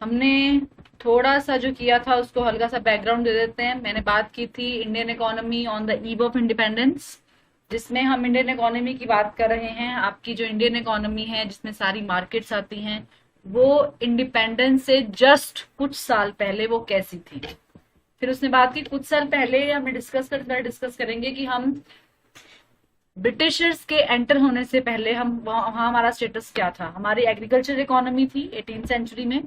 हमने थोड़ा सा जो किया था उसको हल्का सा बैकग्राउंड दे देते हैं। मैंने बात की थी Indian economy on the eve of independence, जिसमें हम इंडियन इकोनॉमी की बात कर रहे हैं। आपकी जो इंडियन इकोनॉमी है जिसमें सारी मार्केट्स आती हैं, वो इंडिपेंडेंस से जस्ट कुछ साल पहले वो कैसी थी। फिर उसने बात की कुछ साल पहले हमें डिस्कस करेंगे कि हम ब्रिटिशर्स के एंटर होने से पहले हम वहाँ हमारा स्टेटस क्या था। हमारी एग्रीकल्चर इकोनॉमी थी 18th सेंचुरी में,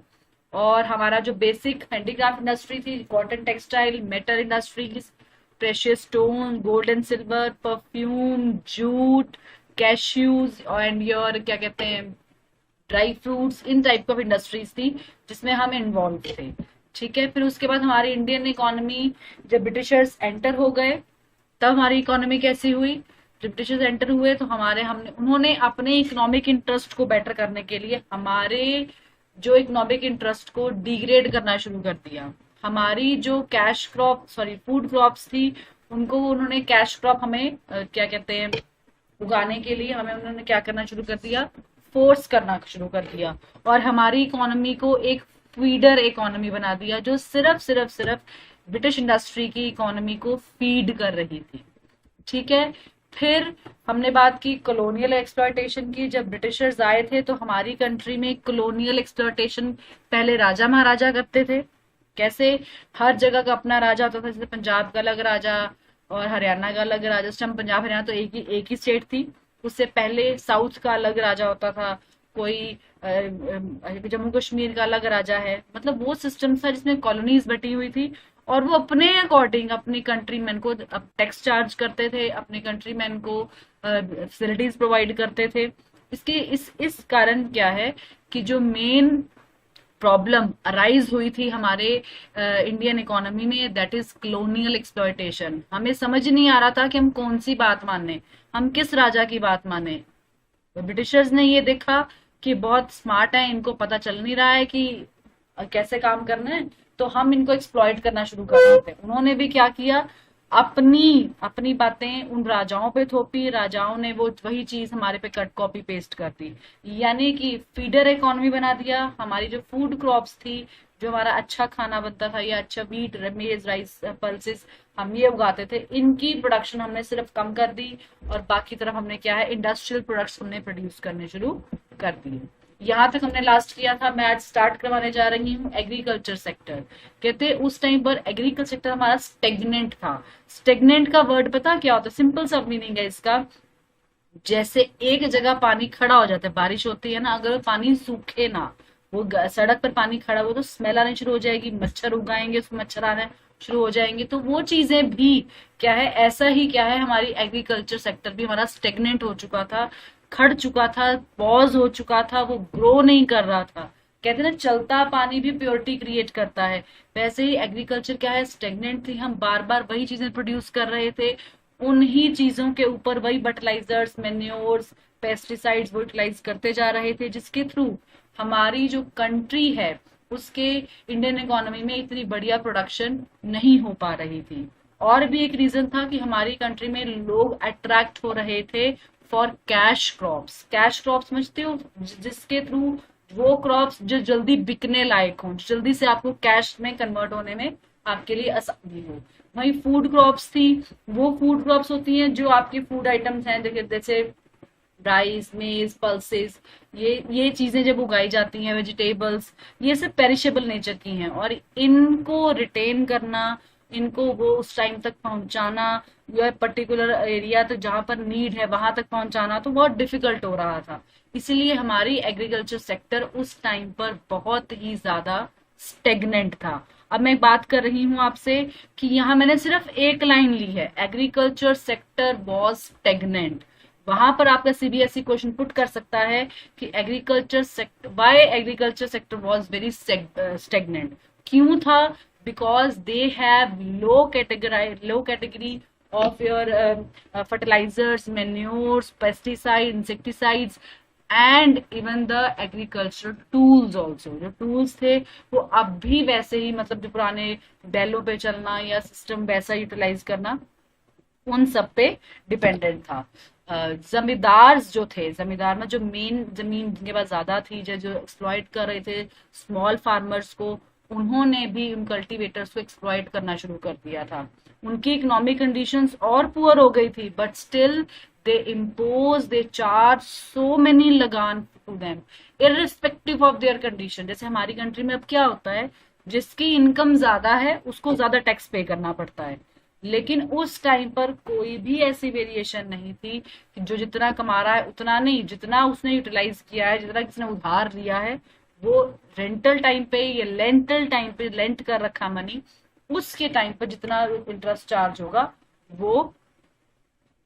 और हमारा जो बेसिक हैंडीक्राफ्ट इंडस्ट्री थी, cotton textile, metal industries, precious stone, gold and silver, perfume, jute, cashews and your क्या कहते हैं dry fruits, in type of industries थी जिसमें हम इन्वॉल्व थे। ठीक है, फिर उसके बाद हमारी इंडियन इकोनॉमी, जब ब्रिटिशर्स एंटर हो गए तब हमारी इकोनॉमी कैसी हुई। जब ब्रिटिशर्स एंटर हुए तो हमने उन्होंने अपने इकोनॉमिक इंटरेस्ट को बेटर करने के लिए हमारे जो इकोनॉमिक इंटरेस्ट को डिग्रेड करना शुरू कर दिया। हमारी जो cash crop sorry food crops थी, उनको उन्होंने कैश क्रॉप हमें क्या कहते हैं उगाने के लिए हमें उन्होंने क्या करना शुरू कर दिया, फोर्स करना शुरू कर दिया। और हमारी इकोनॉमी को एक फीडर इकोनॉमी बना दिया, जो सिर्फ ब्रिटिश इंडस्ट्री की इकोनॉमी को फीड कर रही थी। ठीक है, फिर हमने बात की कॉलोनियल एक्सप्लॉयटेशन की। जब ब्रिटिशर्स आए थे तो हमारी कंट्री में कॉलोनियल एक्सप्लॉयटेशन पहले राजा महाराजा करते थे। कैसे? हर जगह का अपना राजा होता था, जैसे पंजाब का अलग राजा और हरियाणा का अलग राजा। उस टाइम पंजाब हरियाणा तो एक ही स्टेट थी। उससे पहले साउथ का अलग राजा होता था, कोई जम्मू कश्मीर का अलग राजा है। मतलब वो सिस्टम था जिसमें कॉलोनीज बटी हुई थी, और वो अपने अकॉर्डिंग अपनी कंट्रीमैन को टैक्स चार्ज करते थे, अपने कंट्रीमैन को फैसिलिटीज प्रोवाइड करते थे। इसके इस कारण क्या है कि जो मेन प्रॉब्लम अराइज हुई थी हमारे इंडियन इकोनॉमी में, दैट इज कॉलोनियल एक्सप्लॉयटेशन। हमें समझ नहीं आ रहा था कि हम कौन सी बात माने, हम किस राजा की बात माने। ब्रिटिशर्स ने ये देखा कि बहुत स्मार्ट है, इनको पता चल नहीं रहा है कि कैसे काम करना है, तो हम इनको एक्सप्लॉइट करना शुरू कर देते हैं। उन्होंने भी क्या किया, अपनी अपनी बातें उन राजाओं पे थोपी। राजाओं ने वो वही चीज हमारे पे कट कॉपी पेस्ट कर दी, यानी कि फीडर इकोनॉमी बना दिया। हमारी जो फूड क्रॉप्स थी, जो हमारा अच्छा खाना बनता था, या अच्छा व्हीट, मेज, राइस, पल्सेस हम ये उगाते थे, इनकी प्रोडक्शन हमने सिर्फ कम कर दी, और बाकी तरफ हमने क्या है, इंडस्ट्रियल प्रोडक्ट्स हमने प्रोड्यूस करने शुरू कर दिए। यहाँ तक हमने लास्ट किया था। मैं आज स्टार्ट करवाने जा रही हूँ एग्रीकल्चर सेक्टर। कहते हैं उस टाइम पर एग्रीकल्चर सेक्टर हमारा स्टेगनेंट था। स्टेगनेंट का वर्ड पता क्या होता है? सिंपल सा मीनिंग है इसका, जैसे एक जगह पानी खड़ा हो जाता है, बारिश होती है ना, अगर वो पानी सूखे ना, वो सड़क पर पानी खड़ा हो तो स्मेल आने शुरू हो जाएगी, मच्छर उगाएंगे, उसमें मच्छर आने शुरू हो जाएंगे। तो वो चीजें भी क्या है, ऐसा ही क्या है, हमारी एग्रीकल्चर सेक्टर भी हमारा स्टेगनेंट हो चुका था, खड़ चुका था, पॉज हो चुका था, वो ग्रो नहीं कर रहा था। कहते हैं ना, चलता पानी भी प्योरिटी क्रिएट करता है, वैसे ही एग्रीकल्चर क्या है, स्टेगनेंट थी। हम बार बार वही चीजें प्रोड्यूस कर रहे थे, उन्हीं चीजों के ऊपर वही फर्टिलाइजर्स, मेन्योर्स, पेस्टिसाइड्स वो यूटिलाइज करते जा रहे थे, जिसके थ्रू हमारी जो कंट्री है उसके इंडियन इकोनॉमी में इतनी बढ़िया प्रोडक्शन नहीं हो पा रही थी। और भी एक रीजन था कि हमारी कंट्री में लोग अट्रैक्ट हो रहे थे for cash crops. Cash crops समझते हो, जिसके थ्रू वो क्रॉप्स जो जल्दी बिकने लायक हो, जल्दी से आपको कैश में कन्वर्ट होने में आपके लिए आसानी हो। वही फूड क्रॉप्स थी, वो फूड क्रॉप्स होती हैं जो आपके फूड आइटम्स हैं, देखिए जैसे राइस, मेज, पल्सेस, ये चीजें जब उगाई जाती हैं, वेजिटेबल्स, ये सब पेरिशेबल नेचर की हैं, और इनको रिटेन करना, इनको वो उस टाइम तक पहुंचाना, या पर्टिकुलर एरिया तक जहां पर नीड है वहां तक पहुंचाना, तो बहुत डिफिकल्ट हो रहा था। इसीलिए हमारी एग्रीकल्चर सेक्टर उस टाइम पर बहुत ही ज्यादा स्टेगनेंट था। अब मैं बात कर रही हूं आपसे कि यहाँ मैंने सिर्फ एक लाइन ली है, एग्रीकल्चर सेक्टर वॉज स्टेगनेंट। वहां पर आपका सीबीएसई क्वेश्चन पुट कर सकता है कि agriculture sector, why agriculture sector was very stagnant, क्यों था? Because they have low category of your fertilisers, manures, pesticide, insecticides, and even the agriculture tools also. जो टूल्स थे वो अब भी वैसे ही, मतलब जो पुराने बैलों पे चलना या सिस्टम वैसा यूटिलाइज करना, उन सब पे डिपेंडेंट था। जमींदार जो थे, जमींदार में जो मेन जमीन जिनके पास ज्यादा थी, जो एक्सप्लॉइट कर रहे थे स्मॉल फार्मर्स को, उन्होंने भी उन कल्टीवेटर्स को एक्सप्लॉइट करना शुरू कर दिया था। उनकी इकोनॉमिक कंडीशंस और पुअर हो गई थी, but still they charge so many lagaan to them irrespective of their condition. जैसे हमारी कंट्री में अब क्या होता है, जिसकी इनकम ज्यादा है उसको ज्यादा टैक्स पे करना पड़ता है, लेकिन उस टाइम पर कोई भी ऐसी वेरिएशन नहीं थी कि जो जितना कमा रहा है उतना नहीं, जितना उसने यूटिलाइज किया है, जितना किसने उधार लिया है, वो रेंटल टाइम पे या लेंटल टाइम पे लेंट कर रखा मनी, उसके टाइम पर जितना इंटरेस्ट चार्ज होगा वो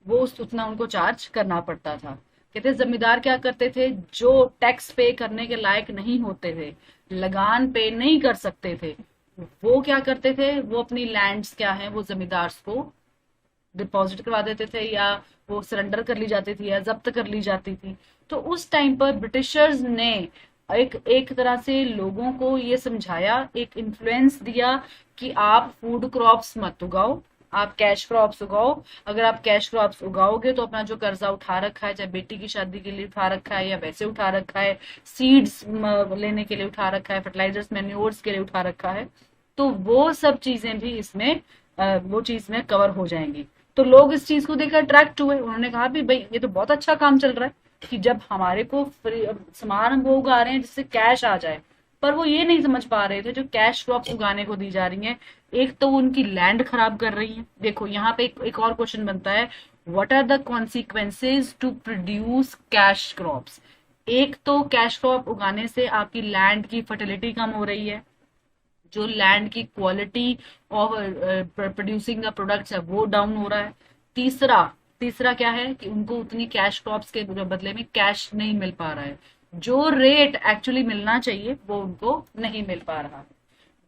उतना उनको चार्ज करना पड़ता था। कहते जमींदार क्या करते थे, जो टैक्स पे करने के लायक नहीं होते थे, लगान पे नहीं कर सकते थे, वो क्या करते थे, वो अपनी लैंड्स क्या है वो जमींदार को डिपॉजिट करवा देते थे, या वो सरेंडर कर ली जाती थी या जब्त कर ली जाती थी। तो उस टाइम पर ब्रिटिशर्स ने एक एक तरह से लोगों को ये समझाया, एक इन्फ्लुएंस दिया कि आप फूड क्रॉप्स मत उगाओ, आप कैश क्रॉप्स उगाओ। अगर आप कैश क्रॉप्स उगाओगे तो अपना जो कर्जा उठा रखा है, चाहे बेटी की शादी के लिए उठा रखा है या वैसे उठा रखा है, सीड्स लेने के लिए उठा रखा है, फर्टिलाइजर्स मैन्योर्स के लिए उठा रखा है, तो वो सब चीजें भी इसमें वो चीज में कवर हो जाएंगी। तो लोग इस चीज को देखकर अट्रैक्ट हुए, उन्होंने कहा भी भाई ये तो बहुत अच्छा काम चल रहा है कि जब हमारे को सामान हम वो उगा रहे हैं जिससे कैश आ जाए। पर वो ये नहीं समझ पा रहे थे जो कैश क्रॉप्स उगाने को दी जा रही हैं, एक तो वो उनकी लैंड खराब कर रही है। देखो यहाँ पे एक और क्वेश्चन बनता है, what are the consequences to produce cash crops. एक तो कैश क्रॉप उगाने से आपकी लैंड की फर्टिलिटी कम हो रही है, जो लैंड की quality of producing the products है वो डाउन हो रहा है। तीसरा तीसरा क्या है कि उनको उतनी कैश क्रॉप्स के बदले में कैश नहीं मिल पा रहा है, जो रेट एक्चुअली मिलना चाहिए वो उनको नहीं मिल पा रहा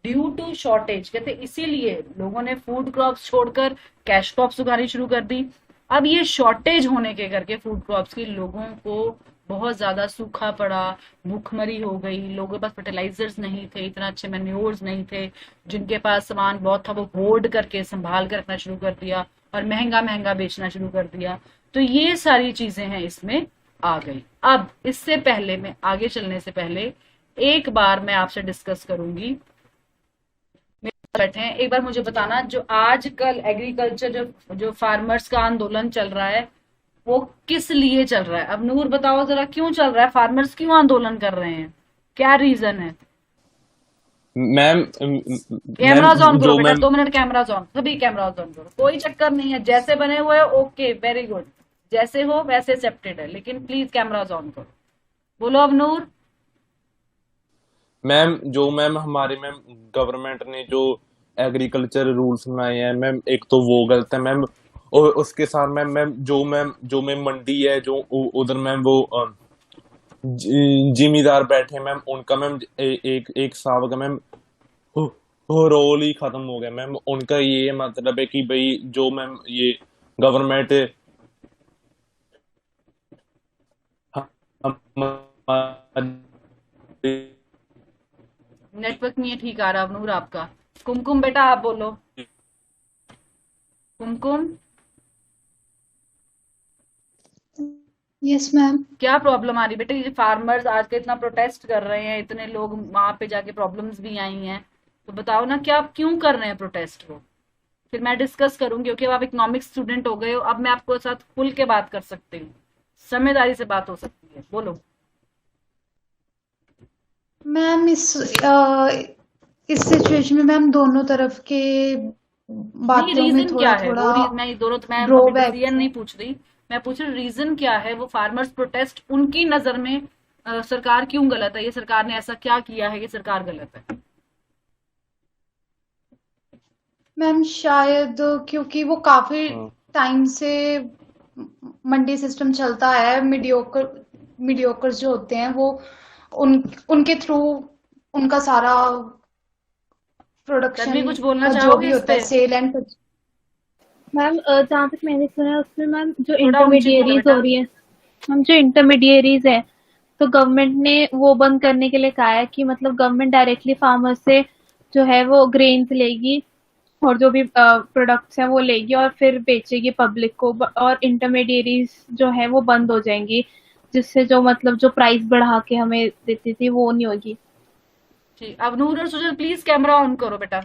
ड्यू टू शॉर्टेज। कहते इसीलिए लोगों ने फूड क्रॉप्स छोड़कर कैश क्रॉप्स उगानी शुरू कर दी। अब ये शॉर्टेज होने के करके फूड क्रॉप्स की लोगों को बहुत ज्यादा सूखा पड़ा, भूखमरी हो गई, लोगों के पास फर्टिलाइजर्स नहीं थे, इतना अच्छे मैन्योर्स नहीं थे, जिनके पास सामान बहुत था वो होर्ड करके संभाल कर रखना शुरू कर दिया और महंगा महंगा बेचना शुरू कर दिया। तो ये सारी चीजें हैं इसमें आ गई। अब इससे पहले मैं आगे चलने से पहले एक बार मैं आपसे डिस्कस करूंगी, बैठे हैं, एक बार मुझे बताना जो आजकल एग्रीकल्चर जो फार्मर्स का आंदोलन चल रहा है वो किस लिए चल रहा है। अब नूर बताओ जरा, क्यों चल रहा है, फार्मर्स क्यों आंदोलन कर रहे हैं, क्या रीजन है। मैम कैमराज ऑन करो जो बेटा, मैम 2 मिनट कैमराज ऑन, सभी कैमराज ऑन करो, कोई चक्कर नहीं है, जैसे बने हुए हो ओके वेरी गुड, जैसे हो वैसे एक्सेप्टेड है, लेकिन प्लीज कैमराज ऑन करो। बोलो अब नूर। मैम हमारे मैम गवर्नमेंट ने जो एग्रीकल्चर रूल्स बनाए हैं मैम, एक तो वो गलत है मैम। और उसके साथ मैम जो मंडी है जो उधर मैम वो जिम्मेदार बैठे हैं मैम, उनका मैम एक एक हिसाब का मैम रोल ही खत्म हो गया मैम। उनका ये मतलब है कि भाई जो मैम ये गवर्नमेंट हमारी नेटवर्क नहीं है ठीक आ रहा अब नूर आपका। कुमकुम बेटा आप बोलो, कुमकुम यस मैम। क्या प्रॉब्लम आ रही बेटा, ये फार्मर्स आज के इतना प्रोटेस्ट कर रहे हैं, इतने लोग वहां पे जाके प्रॉब्लम्स भी आई हैं, तो बताओ ना क्या आप क्यों कर रहे हैं प्रोटेस्ट को, फिर मैं डिस्कस करूंगी। क्योंकि अब आप इकोनॉमिक्स स्टूडेंट हो गए हो, अब मैं आपको साथ खुल के बात कर सकती हूँ, समझदारी से बात हो सकती है, बोलो। मैम इस सिचुएशन में मैम दोनों तरफ के नहीं बातों में रीजन क्या थोड़ा है थोड़ा वो मैं दोनों मैं अभी ड्रॉबैक्स डिसीजन है। नहीं पूछ रही, मैं पूछ रही रीजन क्या है, वो फार्मर्स प्रोटेस्ट उनकी नजर में सरकार क्यों गलत है, ये सरकार ने ऐसा क्या किया है कि सरकार गलत है। मैम शायद क्योंकि वो काफी हाँ टाइम से मंडी सिस्टम चलता है, मीडियोकर जो होते हैं वो उनके थ्रू उनका सारा तन्वी प्रोडक्शन कुछ बोलना का जो चाहोगे भी इस होता है पे, सेल एंड। मैम जहाँ तक मैंने सुना है उसमें मैम जो थोड़ा ऊंची बोलो इंटरमीडियरीज हो बेटा। रही है, मैम जो इंटरमीडियरीज है, तो गवर्नमेंट ने वो बंद करने के लिए कहा है कि मतलब गवर्नमेंट डायरेक्टली फार्मर से जो है वो ग्रेन्स लेगी और जो भी प्रोडक्ट्स हैं वो लेगी और फिर बेचेगी पब्लिक को, और इंटरमीडिएरीज जो है वो बंद हो जाएंगी, जिससे जो मतलब जो प्राइस बढ़ा के हमें देती थी वो नहीं होगी। ठीक, अब नूर और सुजल प्लीज कैमरा ऑन करो बेटा,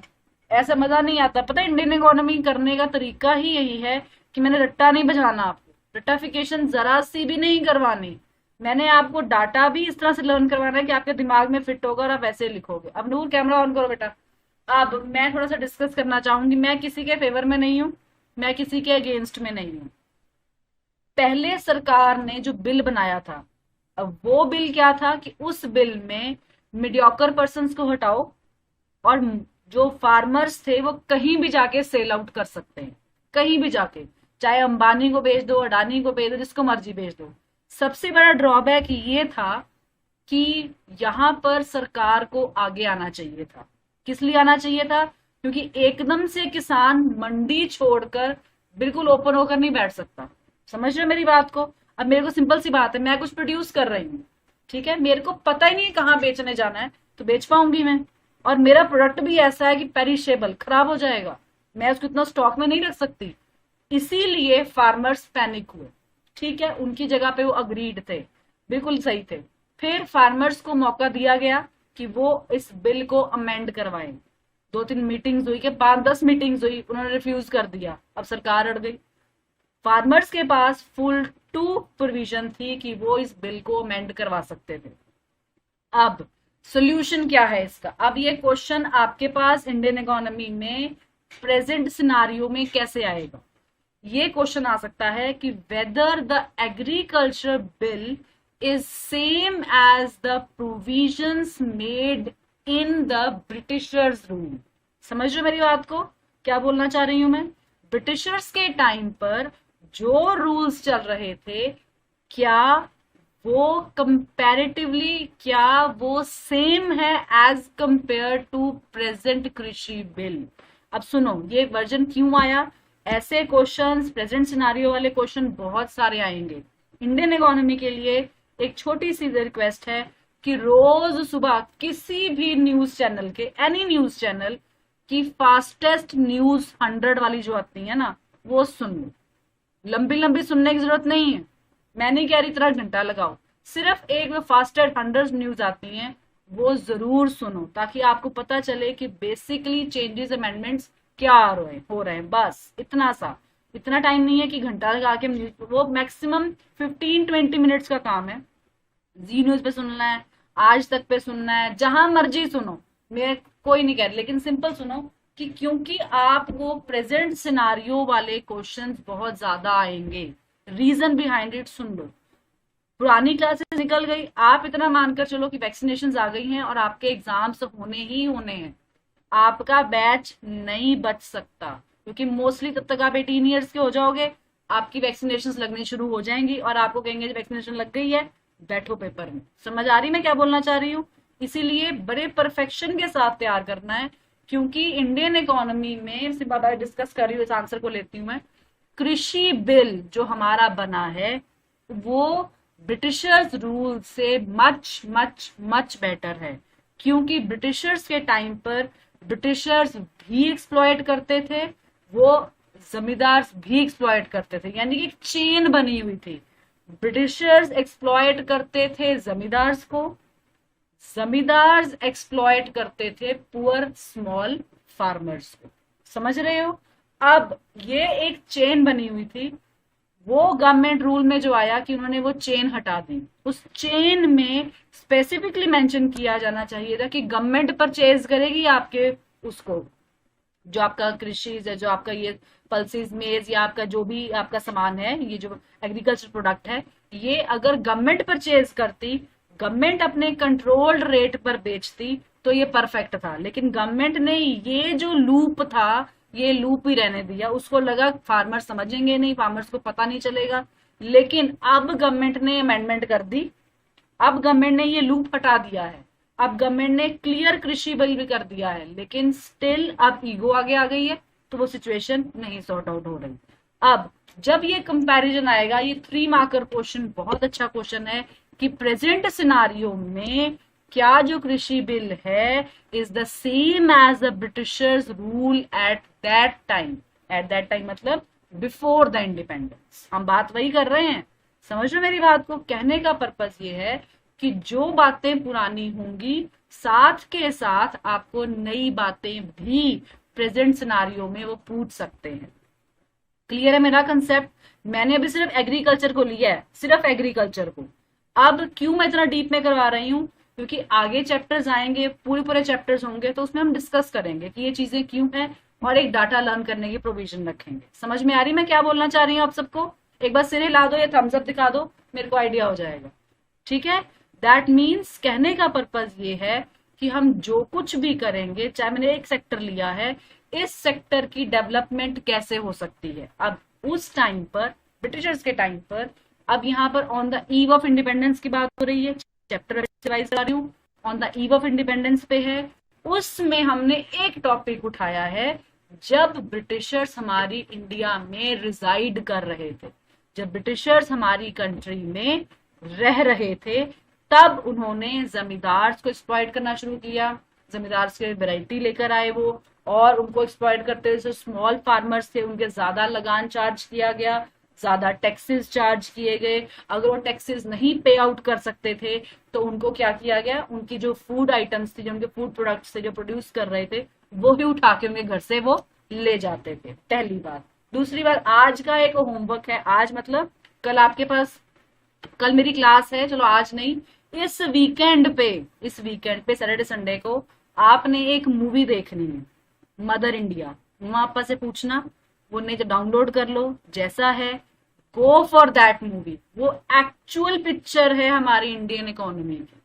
ऐसा मजा नहीं आता। पता है इंडियन इकोनॉमी करने का तरीका ही यही है कि मैंने रट्टा नहीं बजाना, आपको रट्टाफिकेशन जरा सी भी नहीं करवानी। मैंने आपको डाटा भी इस तरह से लर्न करवाना है कि आपके दिमाग में फिट होगा और आप वैसे लिखोगे। अब नूर कैमरा ऑन करो बेटा। अब मैं थोड़ा सा डिस्कस करना चाहूंगी, मैं किसी के फेवर में नहीं हूं, मैं किसी के अगेंस्ट में नहीं हूं। पहले सरकार ने जो बिल बनाया था, अब वो बिल क्या था कि उस बिल में मीडियोकर पर्सन्स को हटाओ और जो फार्मर्स थे वो कहीं भी जाके सेल आउट कर सकते हैं, कहीं भी जाके, चाहे अंबानी को बेच दो, अडानी को बेच दो, जिसको मर्जी बेच दो। सबसे बड़ा ड्रॉबैक ये था कि यहां पर सरकार को आगे आना चाहिए था। किस लिए आना चाहिए था? क्योंकि एकदम से किसान मंडी छोड़कर बिल्कुल ओपन होकर नहीं बैठ सकता। समझ रहे हो मेरी बात को? अब मेरे को सिंपल सी बात है, मैं कुछ प्रोड्यूस कर रही हूँ, ठीक है, मेरे को पता ही नहीं कहाँ बेचने जाना है, तो बेच पाऊंगी मैं? और मेरा प्रोडक्ट भी ऐसा है कि पेरिशेबल, खराब हो जाएगा, मैं उसको इतना स्टॉक में नहीं रख सकती। इसीलिए फार्मर्स पैनिक हुए, ठीक है, उनकी जगह पे वो अग्रीड थे, बिल्कुल सही थे। फिर फार्मर्स को मौका दिया गया कि वो इस बिल को अमेंड करवाएं। 2-3 मीटिंग्स हुई, के 5-10 मीटिंग्स हुई, उन्होंने रिफ्यूज कर दिया। अब सरकार अड़ गई। फार्मर्स के पास फुल टू प्रोविजन थी कि वो इस बिल को अमेंड करवा सकते थे। अब सोल्यूशन क्या है इसका? अब ये क्वेश्चन आपके पास इंडियन इकोनॉमी में प्रेजेंट सिनारियो में कैसे आएगा? ये क्वेश्चन आ सकता है कि whether the agriculture bill is same as the provisions made in the Britishers rule. समझ रहे हो मेरी बात को? क्या बोलना चाह रही हूं मैं? ब्रिटिशर्स के टाइम पर जो रूल्स चल रहे थे, क्या वो कंपैरेटिवली, क्या वो सेम है एज कंपेयर टू प्रेजेंट कृषि बिल? अब सुनो, ये वर्जन क्यों आया? ऐसे क्वेश्चंस, प्रेजेंट सिनारियो वाले क्वेश्चन बहुत सारे आएंगे। इंडियन इकोनॉमी के लिए एक छोटी सी रिक्वेस्ट है कि रोज सुबह किसी भी न्यूज चैनल के, एनी न्यूज चैनल की फास्टेस्ट न्यूज 100 वाली जो आती है ना, वो सुन लो। लंबी लंबी सुनने की जरूरत नहीं है, मैं नहीं कह रही इतना घंटा लगाओ, सिर्फ एक वो फास्टेस्ट 100 न्यूज आती हैं, वो जरूर सुनो, ताकि आपको पता चले कि बेसिकली चेंजेस अमेंडमेंट्स क्या हो रहे हैं। बस इतना सा, इतना टाइम नहीं है कि घंटा लगा के, वो मैक्सिमम 15-20 मिनट्स का काम है। जी न्यूज पे सुनना है, आज तक पे सुनना है, जहां मर्जी सुनो, मैं कोई नहीं कह रही, लेकिन सिंपल सुनो कि क्योंकि आपको प्रेजेंट सिनारियो वाले क्वेश्चंस बहुत ज्यादा आएंगे। रीजन बिहाइंड इट सुन लो। पुरानी क्लासेस निकल गई, आप इतना मानकर चलो कि वैक्सीनेशन आ गई हैं और आपके एग्जाम्स होने ही होने हैं, आपका बैच नहीं बच सकता, क्योंकि मोस्टली तब तक आप 18 ईयर्स के हो जाओगे, आपकी वैक्सीनेशन लगनी शुरू हो जाएंगी और आपको कहेंगे वैक्सीनेशन लग गई है, बैठो पेपर में। समझ आ रही मैं क्या बोलना चाह रही हूँ? इसीलिए बड़े परफेक्शन के साथ तैयार करना है, क्योंकि इंडियन इकोनॉमी में सिर्फ डिस्कस कर रही हूँ, इस आंसर को लेती हूँ मैं। कृषि बिल जो हमारा बना है वो ब्रिटिशर्स रूल से मच मच मच बेटर है, क्योंकि ब्रिटिशर्स के टाइम पर ब्रिटिशर्स भी एक्सप्लॉयट करते थे, वो जमींदार भी एक्सप्लॉयट करते थे, यानी कि चेन बनी हुई थी। ब्रिटिशर्स एक्सप्लॉयट करते थे जमींदार्स को, जमींदार्स एक्सप्लॉयट करते थे पुअर स्मॉल फार्मर्स को। समझ रहे हो? अब ये एक चेन बनी हुई थी, वो गवर्नमेंट रूल में जो आया कि उन्होंने वो चेन हटा दी। उस चेन में स्पेसिफिकली मेंशन किया जाना चाहिए था कि गवर्नमेंट परचेज करेगी आपके उसको, जो आपका कृषि है, जो आपका ये पल्सेस, मेज या आपका जो भी आपका सामान है, ये जो एग्रीकल्चर प्रोडक्ट है, ये अगर गवर्नमेंट परचेज करती, गवर्नमेंट अपने कंट्रोल्ड रेट पर बेचती, तो ये परफेक्ट था। लेकिन गवर्नमेंट ने ये जो लूप था, ये लूप ही रहने दिया। उसको लगा फार्मर समझेंगे नहीं, फार्मर्स को पता नहीं चलेगा। लेकिन अब गवर्नमेंट ने अमेंडमेंट कर दी, अब गवर्नमेंट ने ये लूप हटा दिया है, अब गवर्नमेंट ने क्लियर कृषि बिल भी कर दिया है। लेकिन स्टिल अब ईगो आगे आ गई है, तो वो सिचुएशन नहीं सॉर्ट आउट हो रही। अब जब ये कंपैरिजन आएगा, ये 3 मार्कर क्वेश्चन बहुत अच्छा क्वेश्चन है कि प्रेजेंट सिनारियो में क्या जो कृषि बिल है is the same as the Britishers rule at that time. At that time मतलब बिफोर द इंडिपेंडेंस। हम बात वही कर रहे हैं, समझ रहे हो मेरी बात को? कहने का पर्पस ये है कि जो बातें पुरानी होंगी साथ के साथ आपको नई बातें भी प्रेजेंट सिनारियो में वो पूछ सकते हैं। क्लियर है मेरा कंसेप्ट? मैंने अभी सिर्फ एग्रीकल्चर को लिया है, सिर्फ एग्रीकल्चर को। अब क्यों मैं इतना डीप में करवा रही हूँ? क्योंकि आगे चैप्टर्स आएंगे, पूरे चैप्टर्स होंगे, तो उसमें हम डिस्कस करेंगे कि ये चीजें क्यों है और एक डाटा लर्न करने की प्रोविजन रखेंगे। समझ में आ रही मैं क्या बोलना चाह रही हूँ आप सबको? एक बार सिर हिला दो या थम्स अप दिखा दो, मेरे को आइडिया हो जाएगा। ठीक है, दैट मीन्स कहने का पर्पज ये है कि हम जो कुछ भी करेंगे, चाहे मैंने एक सेक्टर लिया है, इस सेक्टर की डेवलपमेंट कैसे हो सकती है। अब उस टाइम पर, ब्रिटिशर्स के टाइम पर, अब यहाँ पर on the eve of independence की बात हो रही है, चैप्टर वाइज करा रही हूँ, on the eve of independence पे है। उसमें हमने एक टॉपिक उठाया है जब ब्रिटिशर्स हमारी इंडिया में रिजाइड कर रहे थे, जब ब्रिटिशर्स हमारी कंट्री में रह रहे थे, तब उन्होंने जमींदार्स को एक्सप्लॉइट करना शुरू किया। जमींदार्स के वैरायटी लेकर आए वो, और उनको एक्सप्लॉइट करते हुए जो स्मॉल फार्मर्स थे उनके ज्यादा लगान चार्ज किया गया, ज्यादा टैक्सेस चार्ज किए गए। अगर वो टैक्सेस नहीं पे आउट कर सकते थे तो उनको क्या किया गया, उनकी जो फूड आइटम्स थी, जो उनके फूड प्रोडक्ट्स थे, जो प्रोड्यूस कर रहे थे, वो ही उठा के उनके घर से वो ले जाते थे। पहली बात। दूसरी बात, आज का एक होमवर्क है, आज मतलब कल आपके पास, कल मेरी क्लास है, चलो आज नहीं, इस वीकेंड पे सैटरडे संडे को आपने एक मूवी देखनी है, मदर इंडिया। मम्मा पापा से पूछना, वो नहीं तो डाउनलोड कर लो, जैसा है गो फॉर दैट मूवी। वो एक्चुअल पिक्चर है हमारी इंडियन इकोनॉमी की।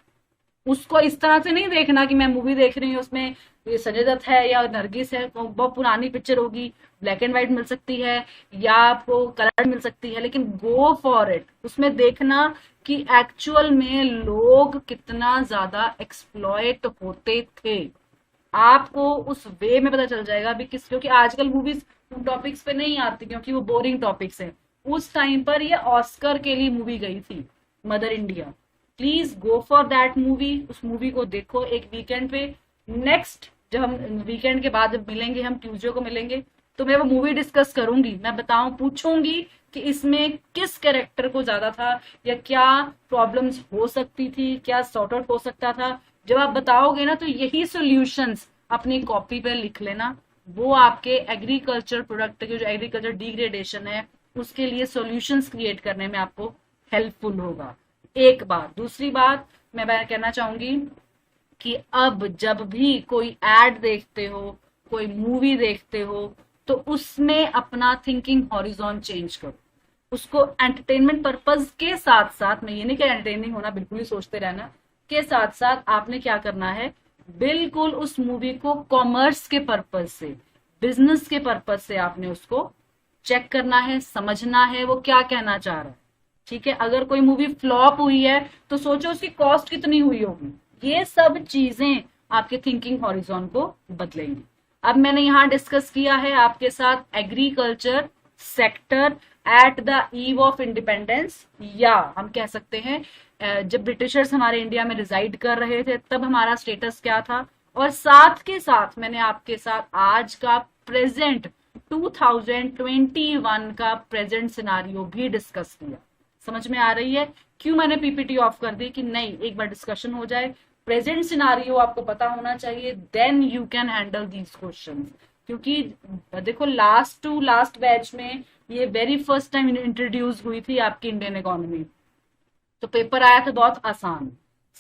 उसको इस तरह से नहीं देखना कि मैं मूवी देख रही हूँ, उसमें ये संजय दत्त है या नरगिस है, बहुत पुरानी पिक्चर होगी, ब्लैक एंड व्हाइट मिल सकती है या आपको कलर मिल सकती है, लेकिन गो फॉर इट। उसमें देखना कि एक्चुअल में लोग कितना ज्यादा एक्सप्लॉइट होते थे, आपको उस वे में पता चल जाएगा भी किस, क्योंकि आजकल मूवीज उन टॉपिक्स पे नहीं आती क्योंकि वो बोरिंग टॉपिक्स हैं। उस टाइम पर ये ऑस्कर के लिए मूवी गई थी, mother India. Please go for that movie, उस मूवी को देखो एक वीकेंड पे। नेक्स्ट जब हम वीकेंड के बाद जब मिलेंगे, हम ट्यूसडे को मिलेंगे, तो मैं वो मूवी डिस्कस करूंगी, मैं बताऊं, पूछूंगी कि इसमें किस कैरेक्टर को ज्यादा था या क्या प्रॉब्लम्स हो सकती थी, क्या सॉर्ट आउट हो सकता था। जब आप बताओगे ना तो यही सॉल्यूशंस अपनी कॉपी पे लिख लेना, वो आपके एग्रीकल्चर प्रोडक्ट के जो एग्रीकल्चर डिग्रेडेशन है उसके लिए सॉल्यूशंस क्रिएट करने में आपको हेल्पफुल होगा। एक बात। दूसरी बात मैं कहना चाहूंगी कि अब जब भी कोई एड देखते हो, कोई मूवी देखते हो, तो उसमें अपना थिंकिंग हॉरिजॉन चेंज करो। उसको एंटरटेनमेंट पर्पज के साथ साथ, मैं ये नहीं कह एंटरटेनिंग होना, बिल्कुल ही सोचते रहना, के साथ साथ आपने क्या करना है, बिल्कुल उस मूवी को कॉमर्स के पर्पज से, बिजनेस के पर्पज से आपने उसको चेक करना है, समझना है वो क्या कहना चाह रहा है। ठीक है, अगर कोई मूवी फ्लॉप हुई है तो सोचो उसकी कॉस्ट कितनी हुई होगी। ये सब चीजें आपके थिंकिंग हॉरिजॉन को बदलेंगी। अब मैंने यहाँ डिस्कस किया है आपके साथ agriculture sector at the eve of independence, या हम कह सकते हैं जब ब्रिटिशर्स हमारे इंडिया में रिजाइड कर रहे थे तब हमारा स्टेटस क्या था, और साथ के साथ मैंने आपके साथ आज का प्रेजेंट 2021 का प्रेजेंट सिनारियो भी डिस्कस किया। समझ में आ रही है क्यों मैंने पीपीटी ऑफ कर दी? कि नहीं, एक बार डिस्कशन हो जाए, प्रेजेंट सिनारियो आपको पता होना चाहिए, then you can handle these questions. क्योंकि देखो लास्ट टू लास्ट बैच में ये वेरी फर्स्ट टाइम इंट्रोड्यूस हुई थी आपकी इंडियन इकोनॉमी, तो पेपर आया था बहुत आसान।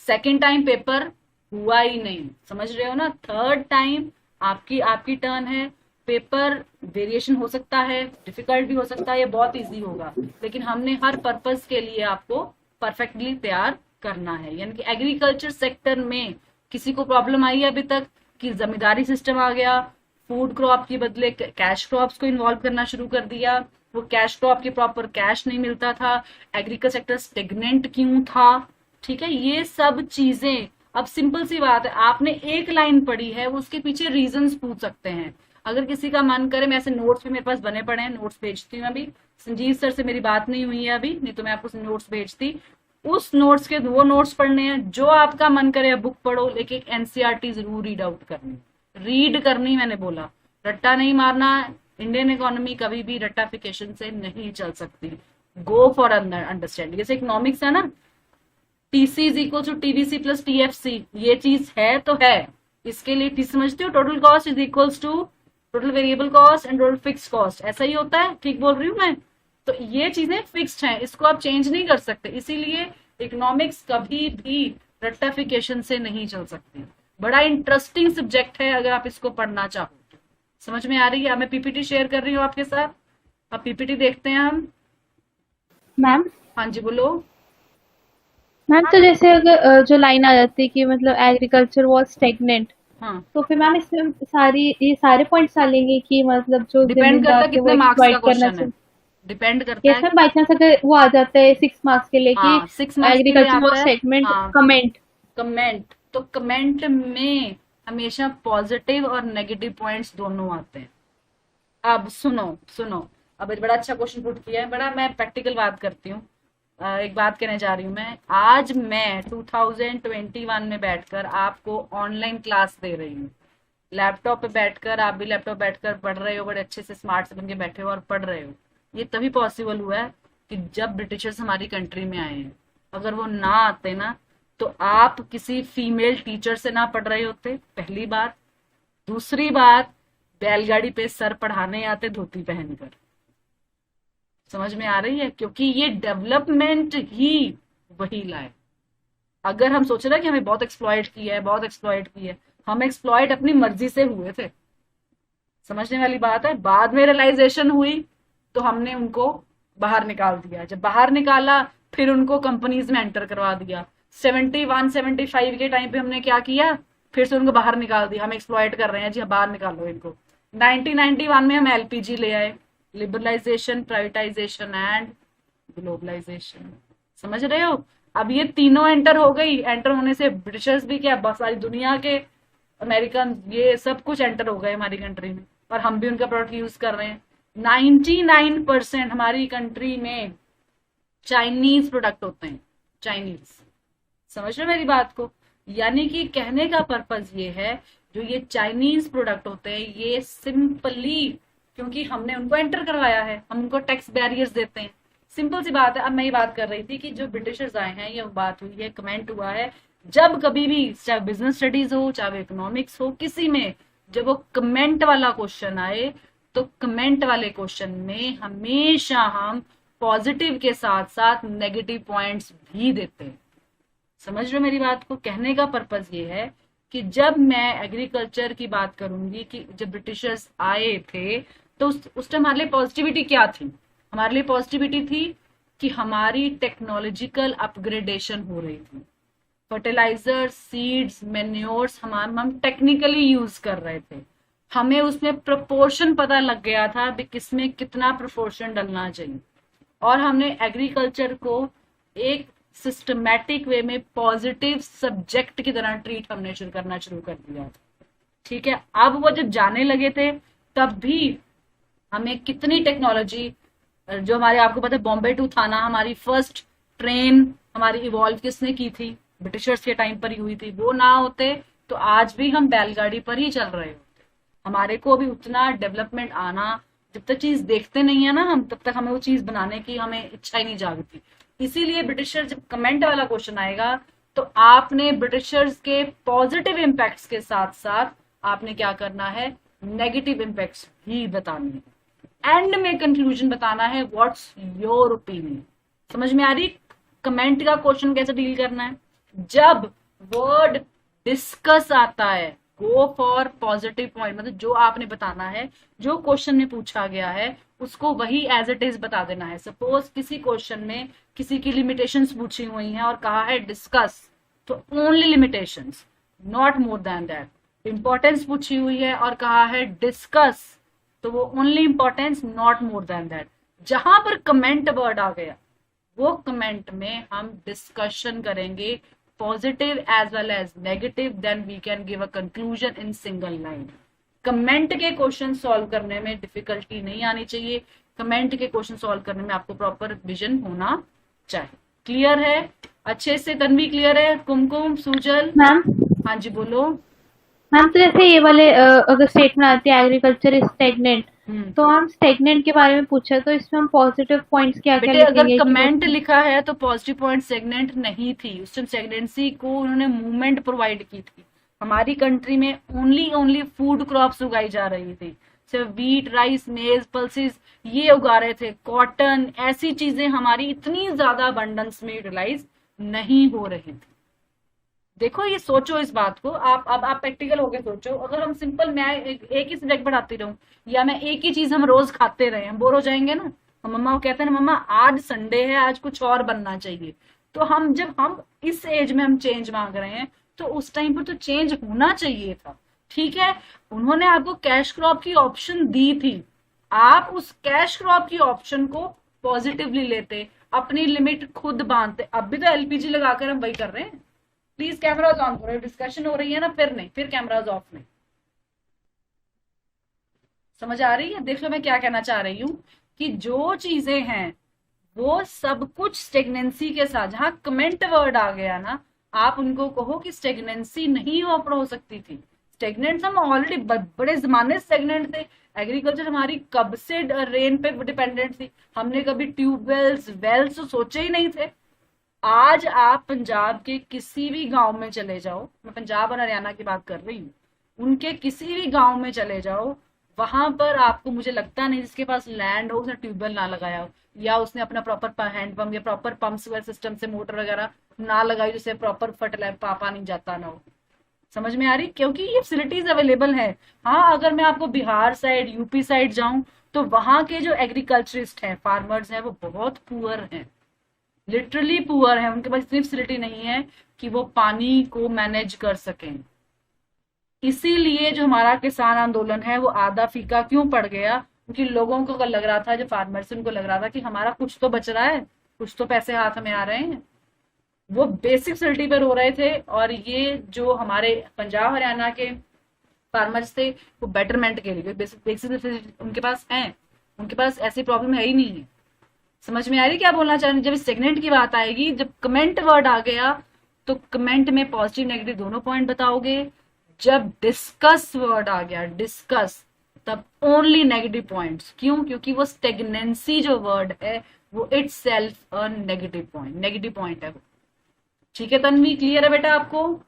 सेकेंड टाइम पेपर हुआ ही नहीं, समझ रहे हो ना? थर्ड टाइम आपकी टर्न है, पेपर वेरिएशन हो सकता है, डिफिकल्ट भी हो सकता है, ये बहुत इजी होगा, लेकिन हमने हर पर्पस के लिए आपको परफेक्टली तैयार करना है। यानी कि एग्रीकल्चर सेक्टर में किसी को प्रॉब्लम आई है अभी तक कि जमींदारी सिस्टम आ गया, फूड क्रॉप के बदले कैश क्रॉप्स को इन्वॉल्व करना शुरू कर दिया, वो कैश क्रॉप की प्रॉपर कैश नहीं मिलता था, एग्रीकल्चर सेक्टर स्टेगनेंट क्यों था। ठीक है, ये सब चीजें, अब सिंपल सी बात है, आपने एक लाइन पढ़ी है, उसके पीछे रीजंस पूछ सकते हैं। अगर किसी का मन करे, मैं ऐसे नोट्स भी मेरे पास बने पड़े हैं, नोट्स भेजती हूँ। अभी संजीव सर से मेरी बात नहीं हुई है अभी, नहीं तो मैं आपको नोट्स भेजती। उस नोट्स के वो नोट्स पढ़ने हैं, जो आपका मन करे बुक पढ़ो, लेकिन एनसीईआरटी जरूर रीड आउट करनी, रीड करनी, मैंने बोला रट्टा नहीं मारना। इंडियन इकोनॉमी कभी भी रट्टाफिकेशन से नहीं चल सकती। Go for understanding. जैसे इकोनॉमिक्स है ना, TC is equal to TVC plus TFC, ये चीज है तो है। इसके लिए टी समझते हो, total cost is equals to total variable cost and total fix cost, ऐसा ही होता है, ठीक बोल रही हूँ मैं? तो ये चीजें फिक्स्ड हैं, इसको आप चेंज नहीं कर सकते। इसीलिए इकोनॉमिक्स कभी भी रट्टाफिकेशन से नहीं चल सकती। बड़ा इंटरेस्टिंग सब्जेक्ट है अगर आप इसको पढ़ना चाहो तो। समझ में आ रही है? अब मैं पीपीटी शेयर कर रही हूँ आपके साथ, अब पीपीटी देखते हैं हम। मैम हाँ जी बोलो। मैम तो जैसे अगर जो लाइन आ जाती है कि मतलब एग्रीकल्चर वाज स्टेगनेंट, हाँ, तो फिर मैम इसमें ये सारे पॉइंट्स डालेंगे कि मतलब जो डिपेंड करता जमींदार है थे वो कितने मार्क्स का एक्सप्लॉइट करना क्वेश्चन है, चाहिए। डिपेंड करता यस है। मैम, बाई चांस अगर वो आ जाता है 6 मार्क्स के लिए कि हाँ 6 मार्क्स के लिए एग्रीकल्चर वाज आता है। स्टेगनेंट हाँ कमेंट। कमेंट, तो कमेंट में हमेशा पॉजिटिव और नेगेटिव पॉइंट्स दोनों आते हैं। अब सुनो सुनो, अब एक बड़ा अच्छा क्वेश्चन पुट किया है, बड़ा मैं प्रैक्टिकल बात करती हूँ। एक बात कहने जा रही हूँ मैं, आज मैं 2021 में बैठकर आपको ऑनलाइन क्लास दे रही हूँ, लैपटॉप पे बैठकर, आप भी लैपटॉप बैठकर पढ़ रहे हो, बड़े अच्छे से स्मार्ट से बन के बैठे हो और पढ़ रहे हो। ये तभी पॉसिबल हुआ है कि जब ब्रिटिशर्स हमारी कंट्री में आए हैं। अगर वो ना आते ना, तो आप किसी फीमेल टीचर से ना पढ़ रहे होते, पहली बात। दूसरी बात, बैलगाड़ी पे सर पढ़ाने आते धोती पहनकर। समझ में आ रही है? क्योंकि ये डेवलपमेंट ही वही लाए। अगर हम सोचे ना कि हमें बहुत एक्सप्लॉइट किया है, बहुत एक्सप्लॉइट किया है, हम एक्सप्लॉइट अपनी मर्जी से हुए थे। समझने वाली बात है। बाद में रियलाइजेशन हुई तो हमने उनको बाहर निकाल दिया। जब बाहर निकाला फिर उनको कंपनीज में एंटर करवा दिया। 71-75 के टाइम पे हमने क्या किया, फिर से उनको बाहर निकाल दिया। हम एक्सप्लॉइट कर रहे हैं जी, बाहर निकालो इनको। 1991 में हम एलपीजी ले आए, लिबरलाइजेशन, प्राइवेटाइजेशन एंड ग्लोबलाइजेशन। समझ रहे हो? अब ये तीनों एंटर हो गई। एंटर होने से ब्रिटिशर्स भी क्या, बस सारी दुनिया के अमेरिकन, ये सब कुछ एंटर हो गए हमारी कंट्री में, और हम भी उनका प्रोडक्ट यूज कर रहे हैं। 99% हमारी कंट्री में चाइनीज प्रोडक्ट होते हैं, चाइनीज। समझ रहे हो मेरी बात को? यानी कि कहने का पर्पज ये है, जो ये चाइनीज प्रोडक्ट होते हैं ये सिंपली क्योंकि हमने उनको एंटर करवाया है, हम उनको टैक्स बैरियर्स देते हैं। सिंपल सी बात है। अब मैं ये बात कर रही थी कि जो ब्रिटिशर्स आए हैं, ये बात हुई है, कमेंट हुआ है, जब कभी भी चाहे बिजनेस स्टडीज हो चाहे इकोनॉमिक्स हो, किसी में जब वो कमेंट वाला क्वेश्चन आए तो कमेंट वाले क्वेश्चन में हमेशा हम पॉजिटिव के साथ साथ नेगेटिव पॉइंट्स भी देते हैं। समझ रहे हो मेरी बात को? कहने का पर्पज ये है कि जब मैं एग्रीकल्चर की बात करूंगी कि जब ब्रिटिशर्स आए थे तो उस टाइम हमारे लिए पॉजिटिविटी क्या थी? हमारे लिए पॉजिटिविटी थी कि हमारी टेक्नोलॉजिकल अपग्रेडेशन हो रही थी। फर्टिलाइजर, सीड्स, मेन्योर्स हम टेक्निकली यूज कर रहे थे। हमें उसमें प्रोपोर्शन पता लग गया था कि किसमें कितना प्रोपोर्शन डलना चाहिए, और हमने एग्रीकल्चर को एक सिस्टमैटिक वे में पॉजिटिव सब्जेक्ट की तरह ट्रीट हमने करना शुरू कर दिया था। ठीक है। अब वो जब जाने लगे थे तब भी हमें कितनी टेक्नोलॉजी, जो हमारे, आपको पता है बॉम्बे टू थाना हमारी फर्स्ट ट्रेन हमारी इवॉल्व किसने की थी? ब्रिटिशर्स के टाइम पर ही हुई थी। वो ना होते तो आज भी हम बैलगाड़ी पर ही चल रहे होते। हमारे को अभी उतना डेवलपमेंट आना, जब तक चीज देखते नहीं है ना हम, तब तक हमें वो चीज बनाने की हमें इच्छा ही नहीं जागती। इसीलिए ब्रिटिशर, जब कमेंट वाला क्वेश्चन आएगा तो आपने ब्रिटिशर्स के पॉजिटिव इम्पैक्ट्स के साथ साथ आपने क्या करना है, नेगेटिव इम्पैक्ट्स भी बताने हैं। एंड में कंक्लूजन बताना है, व्हाट्स योर ओपिनियन। समझ में आ रही? कमेंट का क्वेश्चन कैसे डील करना है? जब वर्ड डिस्कस आता है, गो फॉर पॉजिटिव पॉइंट, मतलब जो आपने बताना है, जो क्वेश्चन में पूछा गया है उसको वही एज इट इज बता देना है। सपोज किसी क्वेश्चन में किसी की लिमिटेशंस पूछी हुई हैं और कहा है डिस्कस, तो only limitations, not more than that. Importance पूछी हुई है और कहा है डिस्कस, तो वो only importance, not more than that. जहां पर कमेंट वर्ड आ गया वो कमेंट में हम डिस्कशन करेंगे, positive as well as negative, then we can give a conclusion in single line. Comment के क्वेश्चन सॉल्व करने में डिफिकल्टी नहीं आनी चाहिए। कमेंट के क्वेश्चन सॉल्व करने में आपको प्रॉपर विजन होना चाहिए। क्लियर है? अच्छे से तन्वी क्लियर है? कुमकुम, सुजल? मैम हाँ जी बोलो। मैम तो जैसे ये वाले अगर स्टेटमेंट आती है एग्रीकल्चर इज स्टेगनेंट, हम्म तो हम स्टेगनेंट के बारे में पूछा तो इसमें हम पॉजिटिव पॉइंट्स क्या क्या बेटे अगर लिखेंगे कि कमेंट वो लिखा है तो पॉजिटिव पॉइंट स्टेगनेंट नहीं थी, उस टाइम स्टेगनेंसी को उन्होंने मूवमेंट प्रोवाइड की थी। हमारी कंट्री में ओनली फूड क्रॉप्स उगाई जा रही थी, सिर्फ वीट, राइस, मेज, पल्सेस ये उगा रहे थे, कॉटन, ऐसी चीजें हमारी इतनी ज्यादा अबंडेंस में यूटिलाइज नहीं हो रही थी। देखो ये सोचो इस बात को, अब आप प्रैक्टिकल होके सोचो, अगर हम सिंपल मैं एक ही सब्जेक्ट पढ़ाती रहूं या मैं एक ही चीज हम रोज खाते रहे, हम बोर हो जाएंगे ना। हम मम्मा को कहते हैं ना, मम्मा आज संडे है, आज कुछ और बनना चाहिए। तो हम जब हम इस एज में हम चेंज मांग रहे हैं तो उस टाइम पर तो चेंज होना चाहिए था। ठीक है, उन्होंने आपको कैश क्रॉप की ऑप्शन दी थी, आप उस कैश क्रॉप की ऑप्शन को पॉजिटिवली लेते, अपनी लिमिट खुद बांधते। अब भी तो एलपीजी लगाकर हम वही कर रहे हैं। प्लीज कैमराज ऑन करो, डिस्कशन हो रही है ना, फिर नहीं, फिर कैमराज ऑफ नहीं। समझ आ रही है? देख लो मैं क्या कहना चाह रही हूँ कि जो चीजें हैं वो सब कुछ स्टेगनेंसी के साथ, जहां कमेंट वर्ड आ गया ना, आप उनको कहो कि स्टेगनेंसी नहीं हो सकती थी। स्टेगनेंट हम ऑलरेडी बड़े जमाने से स्टेगनेंट थे। एग्रीकल्चर हमारी कब से रेन पे डिपेंडेंट थी, हमने कभी ट्यूबवेल्स वेल्स तो सोचे ही नहीं थे। आज आप पंजाब के किसी भी गांव में चले जाओ, मैं पंजाब और हरियाणा की बात कर रही हूँ, उनके किसी भी गांव में चले जाओ, वहां पर आपको, मुझे लगता नहीं जिसके पास लैंड हो उसने ट्यूबवेल ना लगाया हो, या उसने अपना प्रॉपर हैंड पंप या प्रॉपर पंप सिस्टम से मोटर वगैरह ना लगाई जिससे प्रॉपर फर्टिलाइजर पानी जाता ना हो। समझ में आ रही? क्योंकि ये फैसिलिटीज अवेलेबल है। हाँ, अगर मैं आपको बिहार साइड, यूपी साइड जाऊं तो वहां के जो एग्रीकल्चरिस्ट हैं, फार्मर्स हैं, वो बहुत पुअर हैं, लिटरली पुअर है। उनके पास इतनी फैसिलिटी नहीं है कि वो पानी को मैनेज कर सकें। इसीलिए जो हमारा किसान आंदोलन है वो आधा फीका क्यों पड़ गया, क्योंकि लोगों को लग रहा था, जो फार्मर्स, उनको लग रहा था कि हमारा कुछ तो बच रहा है, कुछ तो पैसे हाथ में आ रहे हैं। वो बेसिक फैसिलिटी पर हो रहे थे, और ये जो हमारे पंजाब हरियाणा के फार्मर्स थे वो बेटरमेंट के लिए बेसिक उनके पास है, उनके पास ऐसी प्रॉब्लम है ही नहीं है। समझ में आ रही क्या बोलना चाह रही? जब सेगमेंट की बात आएगी, जब कमेंट वर्ड आ गया तो कमेंट में पॉजिटिव नेगेटिव दोनों पॉइंट बताओगे। जब डिस्कस वर्ड आ गया, डिस्कस, तब ओनली नेगेटिव पॉइंट्स। क्यों? क्योंकि वो स्टेगनेंसी जो वर्ड है वो it's self a negative point है वो। ठीक है तन्वी, क्लियर है बेटा आपको?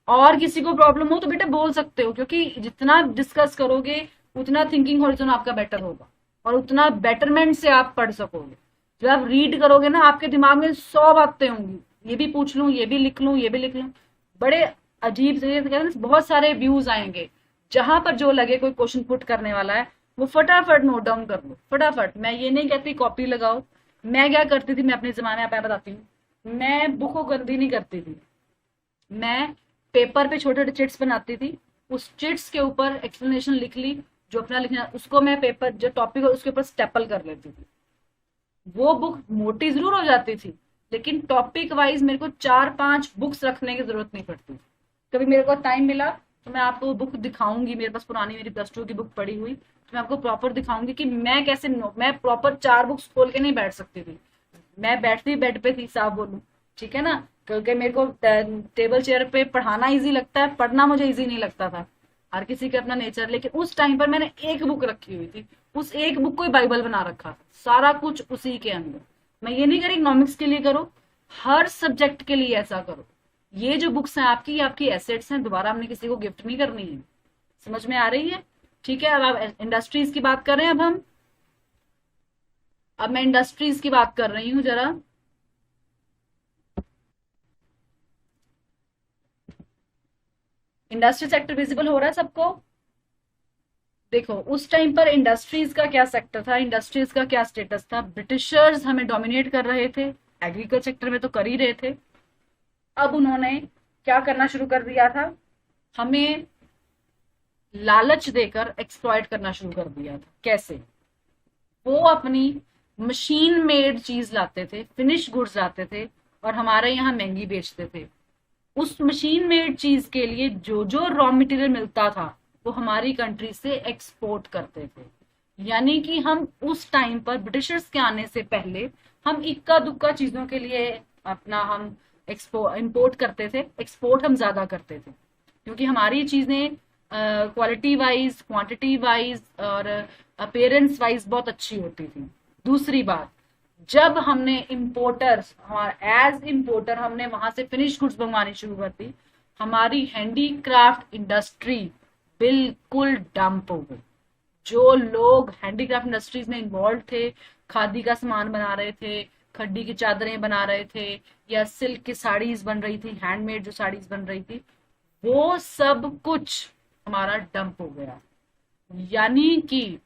और किसी को प्रॉब्लम हो तो बेटा बोल सकते हो, क्योंकि जितना डिस्कस करोगे उतना थिंकिंग हॉरिजॉन आपका बेटर होगा और उतना बेटरमेंट से आप पढ़ सकोगे। जब आप रीड करोगे ना, आपके दिमाग में 100 बातें होंगी, ये भी पूछ लूं, ये भी लिख लूं, ये भी लिख लूं, बड़े अजीब से बहुत सारे व्यूज आएंगे। जहां पर जो लगे कोई क्वेश्चन पुट करने वाला है वो फटाफट नोट डाउन कर लो, फटाफट। मैं ये नहीं कहती कॉपी लगाओ, मैं क्या करती थी, मैं अपने जमाने में बताती हूँ, मैं बुक को गंदी नहीं करती थी, मैं पेपर पे छोटे छोटे चिट्स बनाती थी, उस चिट्स के ऊपर एक्सप्लेनेशन लिख ली, जो अपना लिखना उसको मैं पेपर जो टॉपिक है उसके ऊपर स्टेपल कर लेती थी। वो बुक मोटी जरूर हो जाती थी, लेकिन टॉपिक वाइज मेरे को 4-5 बुक्स रखने की जरूरत नहीं पड़ती। कभी मेरे को टाइम मिला तो मैं आपको बुक दिखाऊंगी, मेरे पास पुरानी मेरी +2 की बुक पड़ी हुई, तो मैं आपको प्रॉपर दिखाऊंगी कि मैं कैसे, मैं प्रॉपर 4 बुक्स खोल के नहीं बैठ सकती थी, मैं बैठती बेड पे थी, साफ बोलूं, ठीक है ना, क्योंकि मेरे को टेबल चेयर पे पढ़ाना इजी लगता है, पढ़ना मुझे इजी नहीं लगता था। हर किसी का अपना नेचर, लेकिन उस टाइम पर मैंने एक बुक रखी हुई थी, उस एक बुक को ही बाइबल बना रखा था, सारा कुछ उसी के अंदर। मैं ये नहीं कह रही इकोनॉमिक्स के लिए करो, हर सब्जेक्ट के लिए ऐसा करो। ये जो बुक्स हैं आपकी एसेट्स हैं, दोबारा हमने किसी को गिफ्ट नहीं करनी है। समझ में आ रही है? ठीक है, अब आप इंडस्ट्रीज की बात कर रहे हैं। अब मैं इंडस्ट्रीज की बात कर रही हूँ जरा। इंडस्ट्री सेक्टर विजिबल हो रहा है सबको? देखो उस टाइम पर इंडस्ट्रीज का क्या सेक्टर था, इंडस्ट्रीज का क्या स्टेटस था। ब्रिटिशर्स हमें डोमिनेट कर रहे थे, एग्रीकल्चर सेक्टर में तो कर ही रहे थे। अब उन्होंने क्या करना शुरू कर दिया था, हमें लालच देकर एक्सप्लॉइट करना शुरू कर दिया था। कैसे? वो अपनी मशीन मेड चीज लाते थे, फिनिश गुड्स लाते थे, और हमारे यहाँ महंगी बेचते थे। उस मशीन मेड चीज के लिए जो जो रॉ मटेरियल मिलता था वो हमारी कंट्री से एक्सपोर्ट करते थे। यानी कि हम उस टाइम पर, ब्रिटिशर्स के आने से पहले, हम इक्का दुक्का चीजों के लिए अपना हम इंपोर्ट करते थे, एक्सपोर्ट हम ज्यादा करते थे, क्योंकि हमारी चीजें क्वालिटी वाइज, क्वांटिटी वाइज और अपेयरेंस वाइज बहुत अच्छी होती थी। दूसरी बात, जब हमने इम्पोर्टर्स, एज इम्पोर्टर हमने वहां से फिनिश गुड्स मंगवानी शुरू कर दी, हमारी हैंडीक्राफ्ट इंडस्ट्री बिल्कुल डंप हो गई। जो लोग हैंडीक्राफ्ट इंडस्ट्रीज में इन्वॉल्व थे, खादी का सामान बना रहे थे, खड्डी की चादरें बना रहे थे, या सिल्क की साड़ीज बन रही थी, हैंडमेड जो साड़ीज बन रही थी, वो सब कुछ हमारा डंप हो गया। यानी कि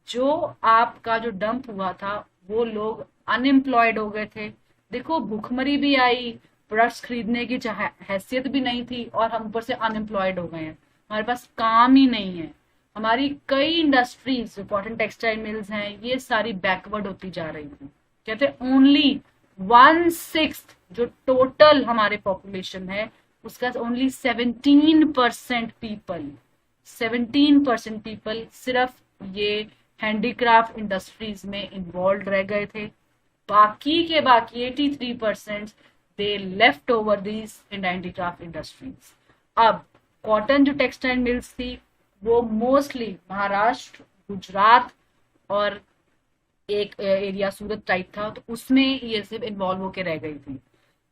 जो आपका जो डंप हुआ था, वो लोग अनएम्प्लॉयड हो गए थे। देखो, भूखमरी भी आई, प्रोडक्ट्स खरीदने की हैसियत भी नहीं थी, और हम ऊपर से अनएम्प्लॉयड हो गए हैं, हमारे पास काम ही नहीं है। हमारी कई इंडस्ट्रीज जो कॉटन टेक्सटाइल मिल्स हैं, ये सारी बैकवर्ड होती जा रही थी। कहते ओनली 1/6 जो टोटल हमारे पॉपुलेशन है, उसका ओनली 17% पीपल, 17% पीपल सिर्फ ये हैंडीक्राफ्ट इंडस्ट्रीज में इन्वॉल्व रह गए थे। बाकी के बाकी 83% they left over these in handicraft industries. अब कॉटन जो टेक्सटाइल मिल्स थी, वो मोस्टली महाराष्ट्र, गुजरात और एक एरिया सूरत टाइप था, तो उसमें ये सिर्फ इन्वॉल्व होके रह गई थी।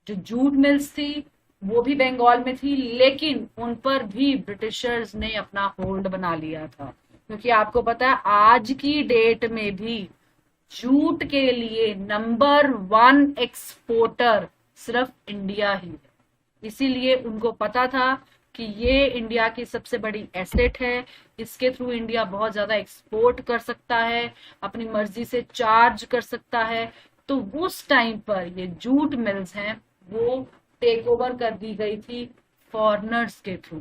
जो जूट मिल्स थी, वो भी बंगाल में थी, लेकिन उन पर भी ब्रिटिशर्स ने अपना होल्ड बना लिया था, क्योंकि आपको पता है आज की डेट में भी जूट के लिए नंबर 1 एक्सपोर्टर सिर्फ इंडिया ही है। इसीलिए उनको पता था कि ये इंडिया की सबसे बड़ी एसेट है, इसके थ्रू इंडिया बहुत ज्यादा एक्सपोर्ट कर सकता है, अपनी मर्जी से चार्ज कर सकता है। तो उस टाइम पर ये जूट मिल्स हैं, वो टेक ओवर कर दी गई थी फॉरेनर्स के थ्रू।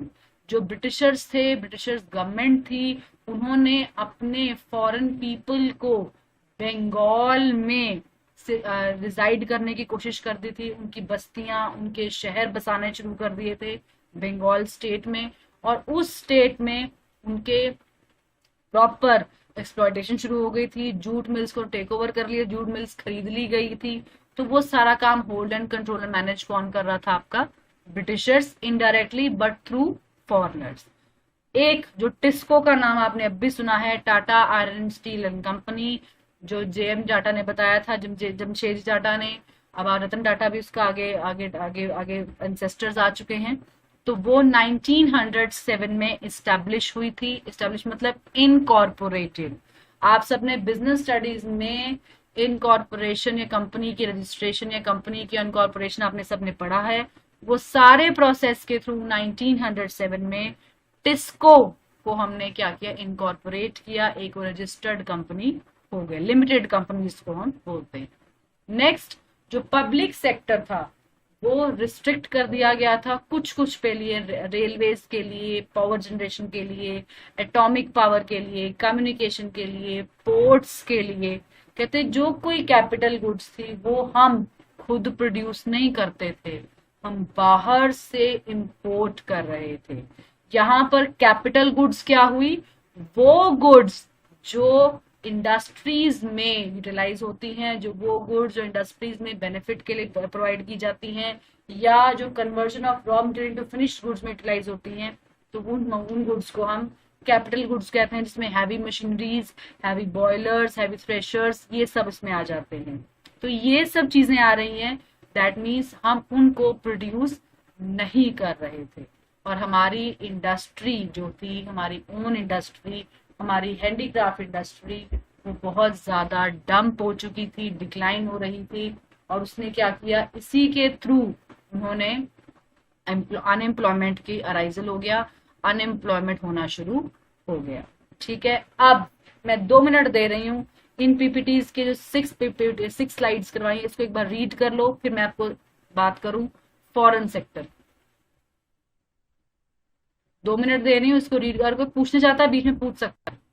जो ब्रिटिशर्स थे, ब्रिटिशर्स गवर्नमेंट थी, उन्होंने अपने फॉरेन पीपल को बंगाल में रिजाइड करने की कोशिश कर दी थी, उनकी बस्तियां, उनके शहर बसाने शुरू कर दिए थे बंगाल स्टेट में, और उस स्टेट में उनके प्रॉपर एक्सप्लॉयटेशन शुरू हो गई थी। जूट मिल्स को टेक ओवर कर लिया, जूट मिल्स खरीद ली गई थी। तो वो सारा काम hold and control and manage कौन कर रहा था? आपका Britishers, indirectly but through foreigners. एक जो टिस्को का नाम आपने अब भी सुना है, Tata iron steel and company, जो जेएम टाटा ने बताया था, जमशेदजी टाटा ने, अब रतन टाटा भी उसका आगे आगे आगे आगे एंसेस्टर्स आ चुके हैं। तो वो 1907 में इस्टेब्लिश हुई थी। इस्टेब्लिश मतलब इनकॉर्पोरेटेड। आप सबने बिजनेस स्टडीज में इनकॉर्पोरेशन या कंपनी की रजिस्ट्रेशन या कंपनी की इनकॉर्पोरेशन आपने सबने पढ़ा है। वो सारे प्रोसेस के थ्रू 1907 में टिस्को को हमने क्या किया? इनकॉर्पोरेट किया, एक रजिस्टर्ड कंपनी हो गए, लिमिटेड कंपनी जिसको हम बोलते हैं। नेक्स्ट, जो पब्लिक सेक्टर था वो रिस्ट्रिक्ट कर दिया गया था कुछ कुछ पे लिए, रेलवेज के लिए, पावर जनरेशन के लिए, एटॉमिक पावर के लिए, कम्युनिकेशन के लिए, पोर्ट्स के लिए। कहते जो कोई कैपिटल गुड्स थी वो हम खुद प्रोड्यूस नहीं करते थे, हम बाहर से इंपोर्ट कर रहे थे। यहाँ पर कैपिटल गुड्स क्या हुई? वो गुड्स जो इंडस्ट्रीज में यूटिलाइज होती हैं, जो वो गुड्स जो इंडस्ट्रीज में बेनिफिट के लिए प्रोवाइड की जाती हैं, या जो conversion of raw material to finished goods में यूटिलाइज होती हैं, तो उन गुड्स को हम कैपिटल गुड्स कहते हैं, जिसमें heavy machineries, heavy boilers, heavy threshers, ये सब इसमें आ जाते हैं। तो ये सब चीजें आ रही हैं, दैट मीन्स हम उनको प्रोड्यूस नहीं कर रहे थे। और हमारी इंडस्ट्री जो थी, हमारी ओन इंडस्ट्री, हमारी हैंडीक्राफ्ट इंडस्ट्री, वो बहुत ज्यादा डंप हो चुकी थी, डिक्लाइन हो रही थी। और उसने क्या किया? इसी के थ्रू उन्होंने अनएम्प्लॉयमेंट की अराइजल हो गया, अनएम्प्लॉयमेंट होना शुरू हो गया। ठीक है, अब मैं 2 मिनट दे रही हूँ। इन पीपीटीज के जो 6 स्लाइड्स करवाई, इसको एक बार रीड कर लो, फिर मैं आपको बात करूं फॉरेन सेक्टर। 2 मिनट दे रही हूँ, इसको रीड कर, कोई पूछना चाहता है बीच में पूछ सकता है।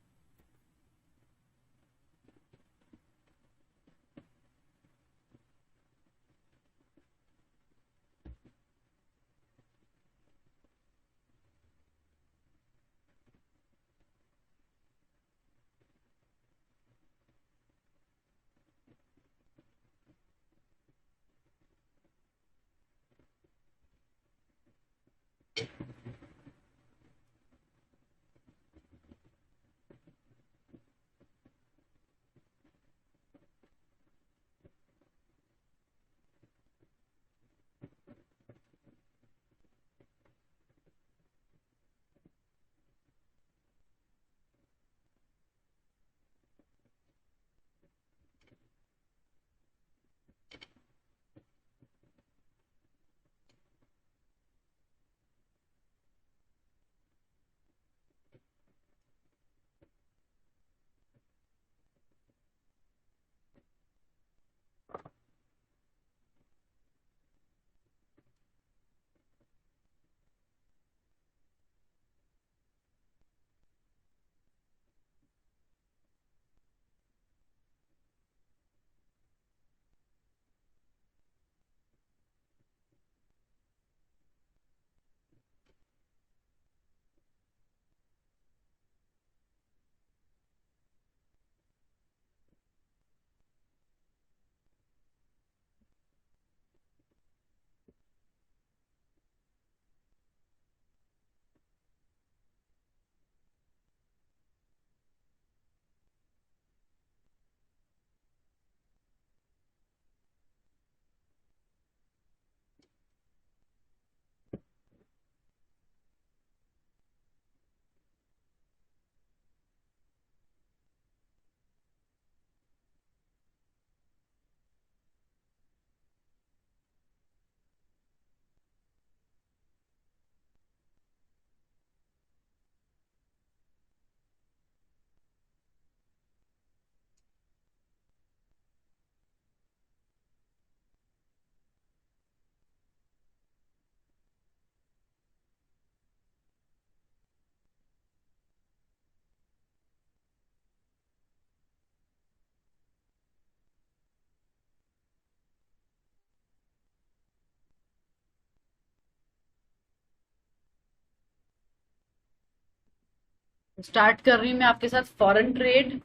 स्टार्ट कर रही हूँ मैं आपके साथ फॉरेन ट्रेड।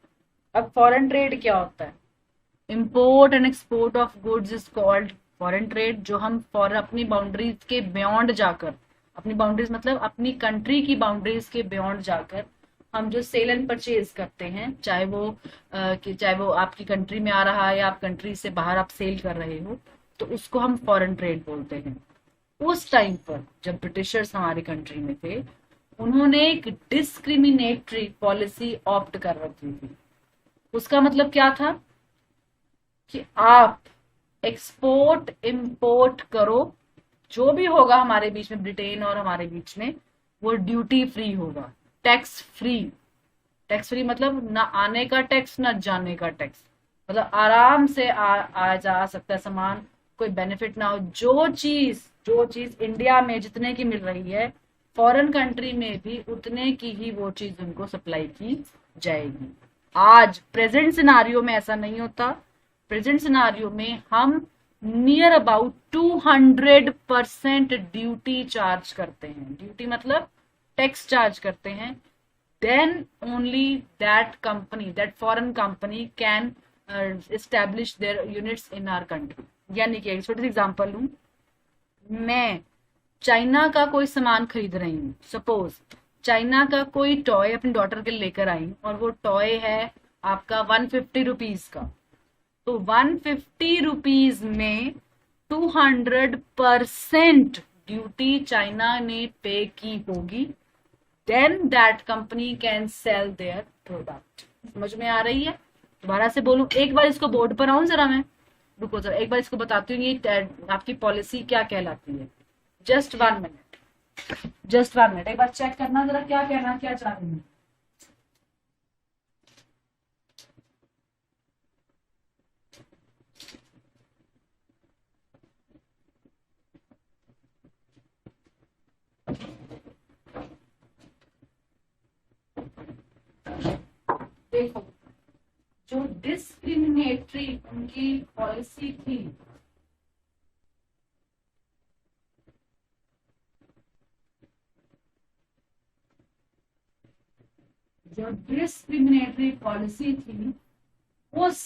अब फॉरेन ट्रेड क्या होता है? Import and export of goods is called foreign trade. जो हम फॉरेन अपनी बाउंड्रीज के बियॉन्ड जाकर, अपनी बाउंड्रीज मतलब अपनी कंट्री की बाउंड्रीज के बियॉन्ड जाकर हम जो सेल एंड परचेज करते हैं, चाहे वो आपकी कंट्री में आ रहा है या आप कंट्री से बाहर आप सेल कर रहे हो, तो उसको हम फॉरेन ट्रेड बोलते हैं। उस टाइम पर जब ब्रिटिशर्स हमारी कंट्री में थे, उन्होंने एक डिस्क्रिमिनेटरी पॉलिसी ऑप्ट कर रखी थी। उसका मतलब क्या था कि आप एक्सपोर्ट इंपोर्ट करो, जो भी होगा हमारे बीच में, ब्रिटेन और हमारे बीच में, वो ड्यूटी फ्री होगा, टैक्स फ्री। टैक्स फ्री मतलब ना आने का टैक्स ना जाने का टैक्स, मतलब आराम से आ जा सकता है सामान, कोई बेनिफिट ना हो। जो चीज इंडिया में जितने की मिल रही है, फॉरेन कंट्री में भी उतने की ही वो चीज उनको सप्लाई की जाएगी। आज प्रेजेंट सिनारियो में ऐसा नहीं होता। प्रेजेंट सिनारियो में हम नियर अबाउट 200% ड्यूटी चार्ज करते हैं। ड्यूटी मतलब टैक्स चार्ज करते हैं। then only that foreign company can establish their units in our country। यानी कि एक छोटी सी एग्जांपल लूं, मैं चाइना का कोई सामान खरीद रही हूँ, सपोज चाइना का कोई टॉय अपनी डॉटर के लेकर आई और वो टॉय है आपका 150 रुपीज का, तो 150 रुपीज में 200% ड्यूटी चाइना ने पे की होगी, then that company can sell their product। समझ में आ रही है? दोबारा से बोलूं, एक बार इसको बोर्ड पर आऊं जरा मैं, रुको जरा, एक बार इसको बताती हूँ ये आपकी पॉलिसी क्या कहलाती है। जस्ट 1 मिनट, जस्ट 1 मिनट, एक बार चेक करना जरा क्या कहना क्या चाह रही हूँ। देखो, जो डिस्क्रिमिनेटरी उनकी पॉलिसी थी, जो डिस्क्रिमिनेटरी पॉलिसी थी, उस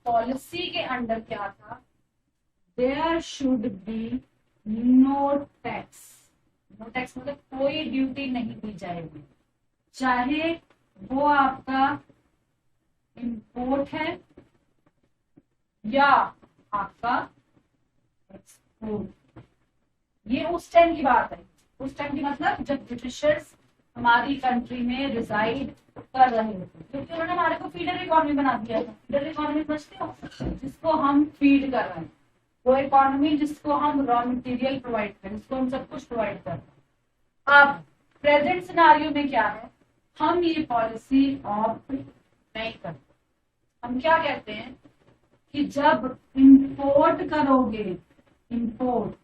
पॉलिसी के अंडर क्या था? There should be no tax no tax मतलब कोई ड्यूटी नहीं दी जाएगी, चाहे वो आपका इंपोर्ट है या आपका एक्सपोर्ट। ये उस टाइम की बात है, उस टाइम की मतलब जब ब्रिटिशर्स हमारी कंट्री में रिजाइड कर रहे थे, क्योंकि उन्होंने हमारे को फीडर इकोनॉमी बना दिया था। फीडर इकोनॉमी समझते हो, जिसको हम फीड कर रहे हैं, वो इकोनॉमी जिसको हम रॉ मटेरियल प्रोवाइड करें, जिसको हम सब कुछ प्रोवाइड कर रहे हैं। अब प्रेजेंट सिनारियो में क्या है, हम ये पॉलिसी ऑप्ट नहीं करते। हम क्या कहते हैं कि जब इंपोर्ट करोगे, इंपोर्ट,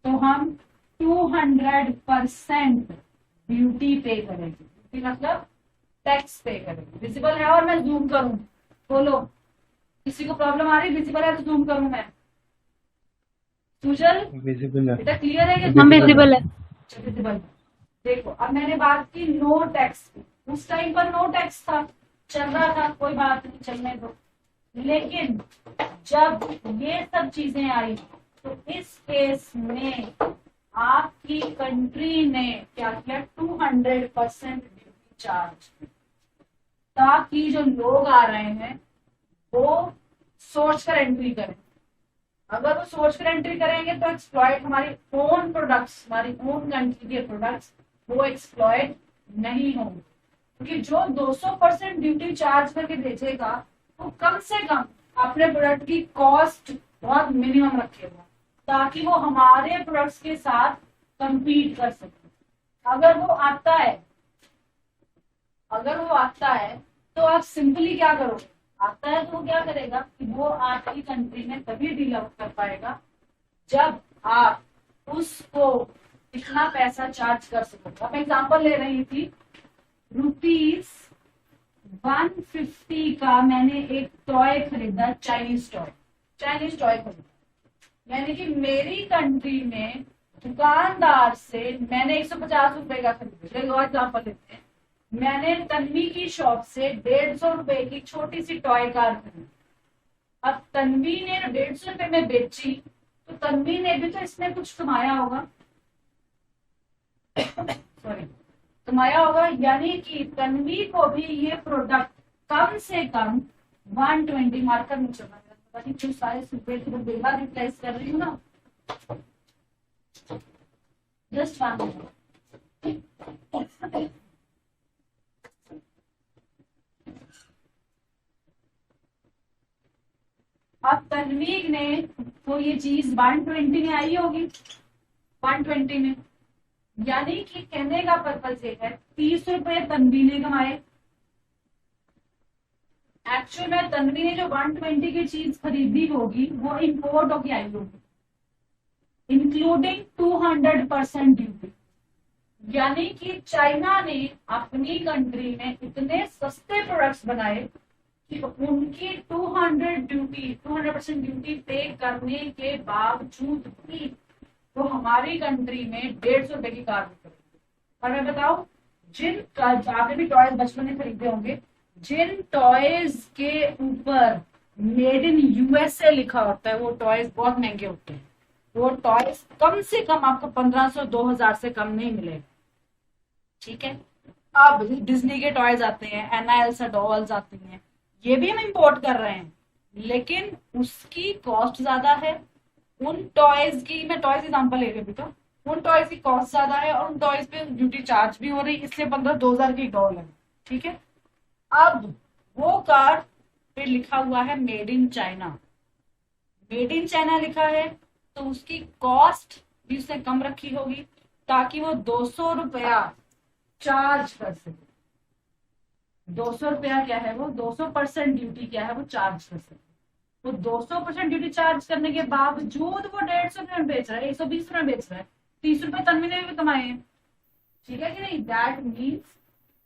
तो हम 200% ड्यूटी पे करेंगे। ड्यूटी मतलब टैक्स पे करेंगे। विजिबल है? और मैं जूम करूं, बोलो किसी को प्रॉब्लम आ रही? विजिबल है तो जूम करूं मैं? सुजल विजिबल है। बेटा क्लियर है कि हम विजिबल है। विजिबल? देखो अब मैंने बात की नो टैक्स की, उस टाइम पर नो टैक्स था, चल रहा था, कोई बात नहीं, चलने दो। लेकिन जब ये सब चीजें आई तो इस केस में आपकी कंट्री ने क्या किया, 200% ड्यूटी चार्ज, ताकि जो लोग आ रहे हैं वो सोच कर एंट्री करें। अगर वो सोच कर एंट्री करेंगे तो एक्सप्लॉइट हमारी ओन प्रोडक्ट्स, हमारी ओन कंट्री के प्रोडक्ट्स वो एक्सप्लॉइट नहीं होंगे, क्योंकि जो 200% ड्यूटी चार्ज करके बेचेगा वो कम से कम अपने प्रोडक्ट की कॉस्ट बहुत मिनिमम रखेगा, ताकि वो हमारे प्रोडक्ट्स के साथ compete कर सके। अगर वो आता है तो आप सिंपली क्या करोगे, आता है तो वो क्या करेगा कि वो आपकी कंट्री में तभी डील आउट कर पाएगा जब आप उसको इतना पैसा चार्ज कर सकोगे। अब एग्जांपल ले रही थी, ₹150 का मैंने एक टॉय खरीदा, चाइनीज टॉय खरीदा, यानी कि मेरी कंट्री में दुकानदार से मैंने 150 रुपए का खरीदा। एक और एग्जाम्पल लेते हैं, मैंने तन्वी की शॉप से 150 रुपए की छोटी सी टॉय कार खरीदी। अब तन्वी ने 150 रुपए में बेची तो तन्वी ने भी तो इसमें कुछ कमाया होगा, सॉरी कमाया होगा, यानी कि तन्वी को भी ये प्रोडक्ट कम से कम 120 मार्कर में चलना है। पता नहीं क्यों सारे रुपए तो बेगा रिप्लेस कर रही हूँ ना, जस्ट 1 मिनट। अब तन्वीर ने तो ये चीज 120 में आई होगी, 120 में, यानी कि कहने का पर्पज ये है 30 रुपए तन्वी ने कमाए। एक्चुअल में तन्वी ने जो 120 की चीज खरीदी होगी वो इंपोर्ट होगी आई होगी, इंक्लूडिंग 200% ड्यूटी। यानी कि चाइना ने अपनी कंट्री में इतने सस्ते प्रोडक्ट्स बनाए कि उनकी 200% ड्यूटी पे करने के बावजूद भी वो हमारी कंट्री में 150 रुपए की कार बिक। और मैं बताऊं, जिन आपने भी टॉयज बचपन में खरीदे होंगे, जिन टॉयज के ऊपर मेड इन यूएसए लिखा होता है वो टॉयज बहुत महंगे होते हैं। वो टॉयज कम से कम आपको 1500-2000 से कम नहीं मिलेगा, ठीक है। अब डिज्नी के टॉयज आते हैं, एनाएल्सा डॉल्स आती हैं, ये भी हम इंपोर्ट कर रहे हैं, लेकिन उसकी कॉस्ट ज्यादा है। उन टॉयज की, मैं टॉयज एग्जांपल ले रही हूँ बेटा, उन टॉयज की कॉस्ट ज्यादा है और उन टॉयज पे ड्यूटी चार्ज भी हो रही, इसलिए 15-2000 की डॉल है, ठीक है। अब वो कार पे लिखा हुआ है made in China, made in China लिखा है तो उसकी कॉस्ट भी उसने कम रखी होगी ताकि वो 200 रुपया चार्ज कर सके। 200 रुपया क्या है, वो 200% ड्यूटी क्या है वो चार्ज कर सके। वो 200% ड्यूटी चार्ज करने के बावजूद वो 150 रुपये में बेच रहा है, 120 रुपये में बेच रहा है, 30 रुपये तन्वी ने भी कमाए हैं, ठीक है कि नहीं। दैट मीन्स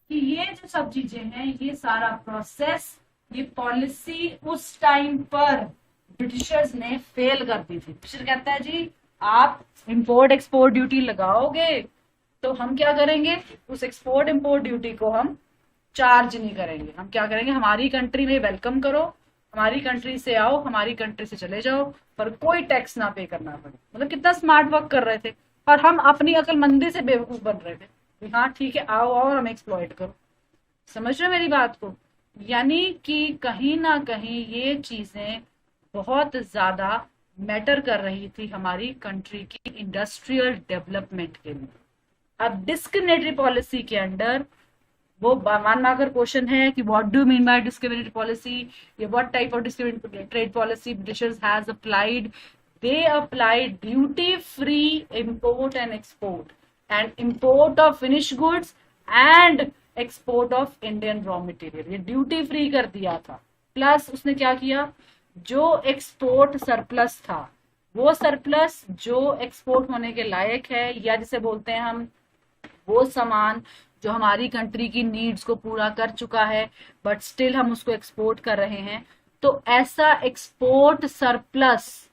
कि ये जो सब चीजें हैं, ये सारा प्रोसेस, ये पॉलिसी उस टाइम पर ब्रिटिशर्स ने फेल कर दी थी। ब्रिटिशर कहता है जी आप इंपोर्ट एक्सपोर्ट ड्यूटी लगाओगे तो हम क्या करेंगे, उस एक्सपोर्ट इंपोर्ट ड्यूटी को हम चार्ज नहीं करेंगे। हम क्या करेंगे, हमारी कंट्री में वेलकम करो, हमारी कंट्री से आओ, हमारी कंट्री से चले जाओ, पर कोई टैक्स ना पे करना पड़े। मतलब कितना स्मार्ट वर्क कर रहे थे। और हम अपनी अक्लमंदी से बेवकूफ बन रहे थे कि हाँ ठीक है, आओ और हम एक्सप्लॉइट करो। समझ रहे हो मेरी बात को? यानी कि कहीं ना कहीं ये चीजें बहुत ज्यादा मैटर कर रही थी हमारी कंट्री की इंडस्ट्रियल डेवलपमेंट के लिए। अब डिस्क्रिमिनेटरी पॉलिसी के अंडर वो 1 मार्कर क्वेश्चन है कि what do mean by discriminatory policy, या what type of discriminatory trade policy britishers has applied. They applied duty free import and export and import of finish goods and export of Indian raw material. ये duty free कर दिया था। Plus उसने क्या किया, जो export surplus था, वो सरप्लस जो एक्सपोर्ट होने के लायक है, या जिसे बोलते हैं हम वो सामान जो हमारी कंट्री की नीड्स को पूरा कर चुका है बट स्टिल हम उसको एक्सपोर्ट कर रहे हैं, तो ऐसा एक्सपोर्ट सरप्लस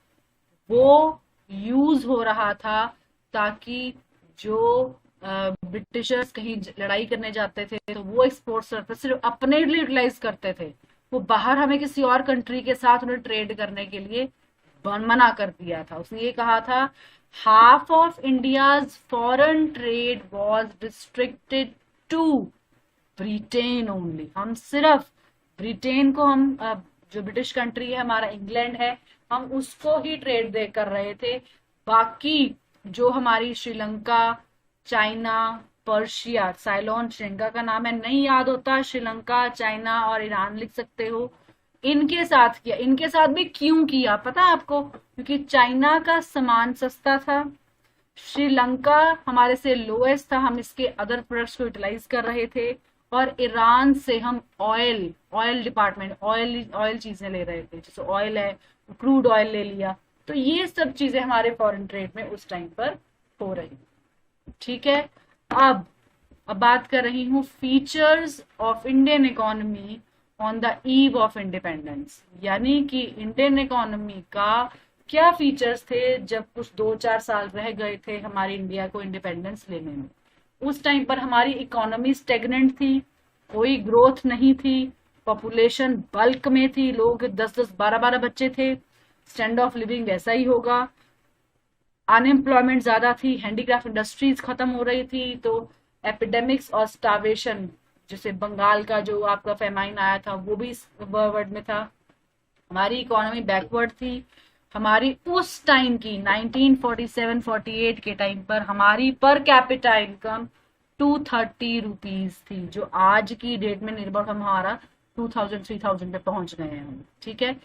वो यूज हो रहा था ताकि जो ब्रिटिशर्स कहीं लड़ाई करने जाते थे तो वो एक्सपोर्ट सरप्लस सिर्फ अपने लिए यूटिलाइज करते थे, वो बाहर हमें किसी और कंट्री के साथ उन्हें ट्रेड करने के लिए मना कर दिया था। उसने ये कहा था half of India's foreign trade was restricted to Britain only। हम सिर्फ ब्रिटेन को, हम जो ब्रिटिश कंट्री है हमारा इंग्लैंड है, हम उसको ही ट्रेड दे कर रहे थे। बाकी जो हमारी श्रीलंका, चाइना, पर्शिया, साइलोन श्रीलंका का नाम है, नहीं याद होता, श्रीलंका, चाइना और ईरान लिख सकते हो, इनके साथ किया। इनके साथ भी क्यों किया पता है आपको? क्योंकि चाइना का सामान सस्ता था, श्रीलंका हमारे से लोएस्ट था, हम इसके अदर प्रोडक्ट्स को यूटिलाइज कर रहे थे, और ईरान से हम ऑयल डिपार्टमेंट, ऑयल चीजें ले रहे थे, जैसे ऑयल है, क्रूड ऑयल ले लिया। तो ये सब चीजें हमारे फॉरेन ट्रेड में उस टाइम पर हो रही। ठीक है, अब बात कर रही हूँ features of Indian economy on the eve of independence. यानी कि इंडियन इकोनॉमी का क्या फीचर्स थे जब कुछ 2-4 साल रह गए थे हमारी इंडिया को इंडिपेंडेंस लेने में। उस टाइम पर हमारी इकोनॉमी स्टेगनेंट थी, कोई ग्रोथ नहीं थी, पॉपुलेशन बल्क में थी, लोगों के 10-10, 12-12 बच्चे थे, स्टैंडर्ड ऑफ लिविंग वैसा ही होगा, अनएम्प्लॉयमेंट ज्यादा थी, हैंडीक्राफ्ट इंडस्ट्रीज खत्म हो रही थी, तो एपिडेमिक्स और स्टार्वेशन, जैसे बंगाल का जो आपका फेमाइन आया था वो भी इस वर्ड में था। हमारी इकोनॉमी बैकवर्ड थी। हमारी उस टाइम की 1947-48 के टाइम पर हमारी पर कैपिटा इनकम 230 रुपीज थी, जो आज की डेट में निर्भर हमारा 2000-3000 पे पहुंच गए हैं हम। ठीक है,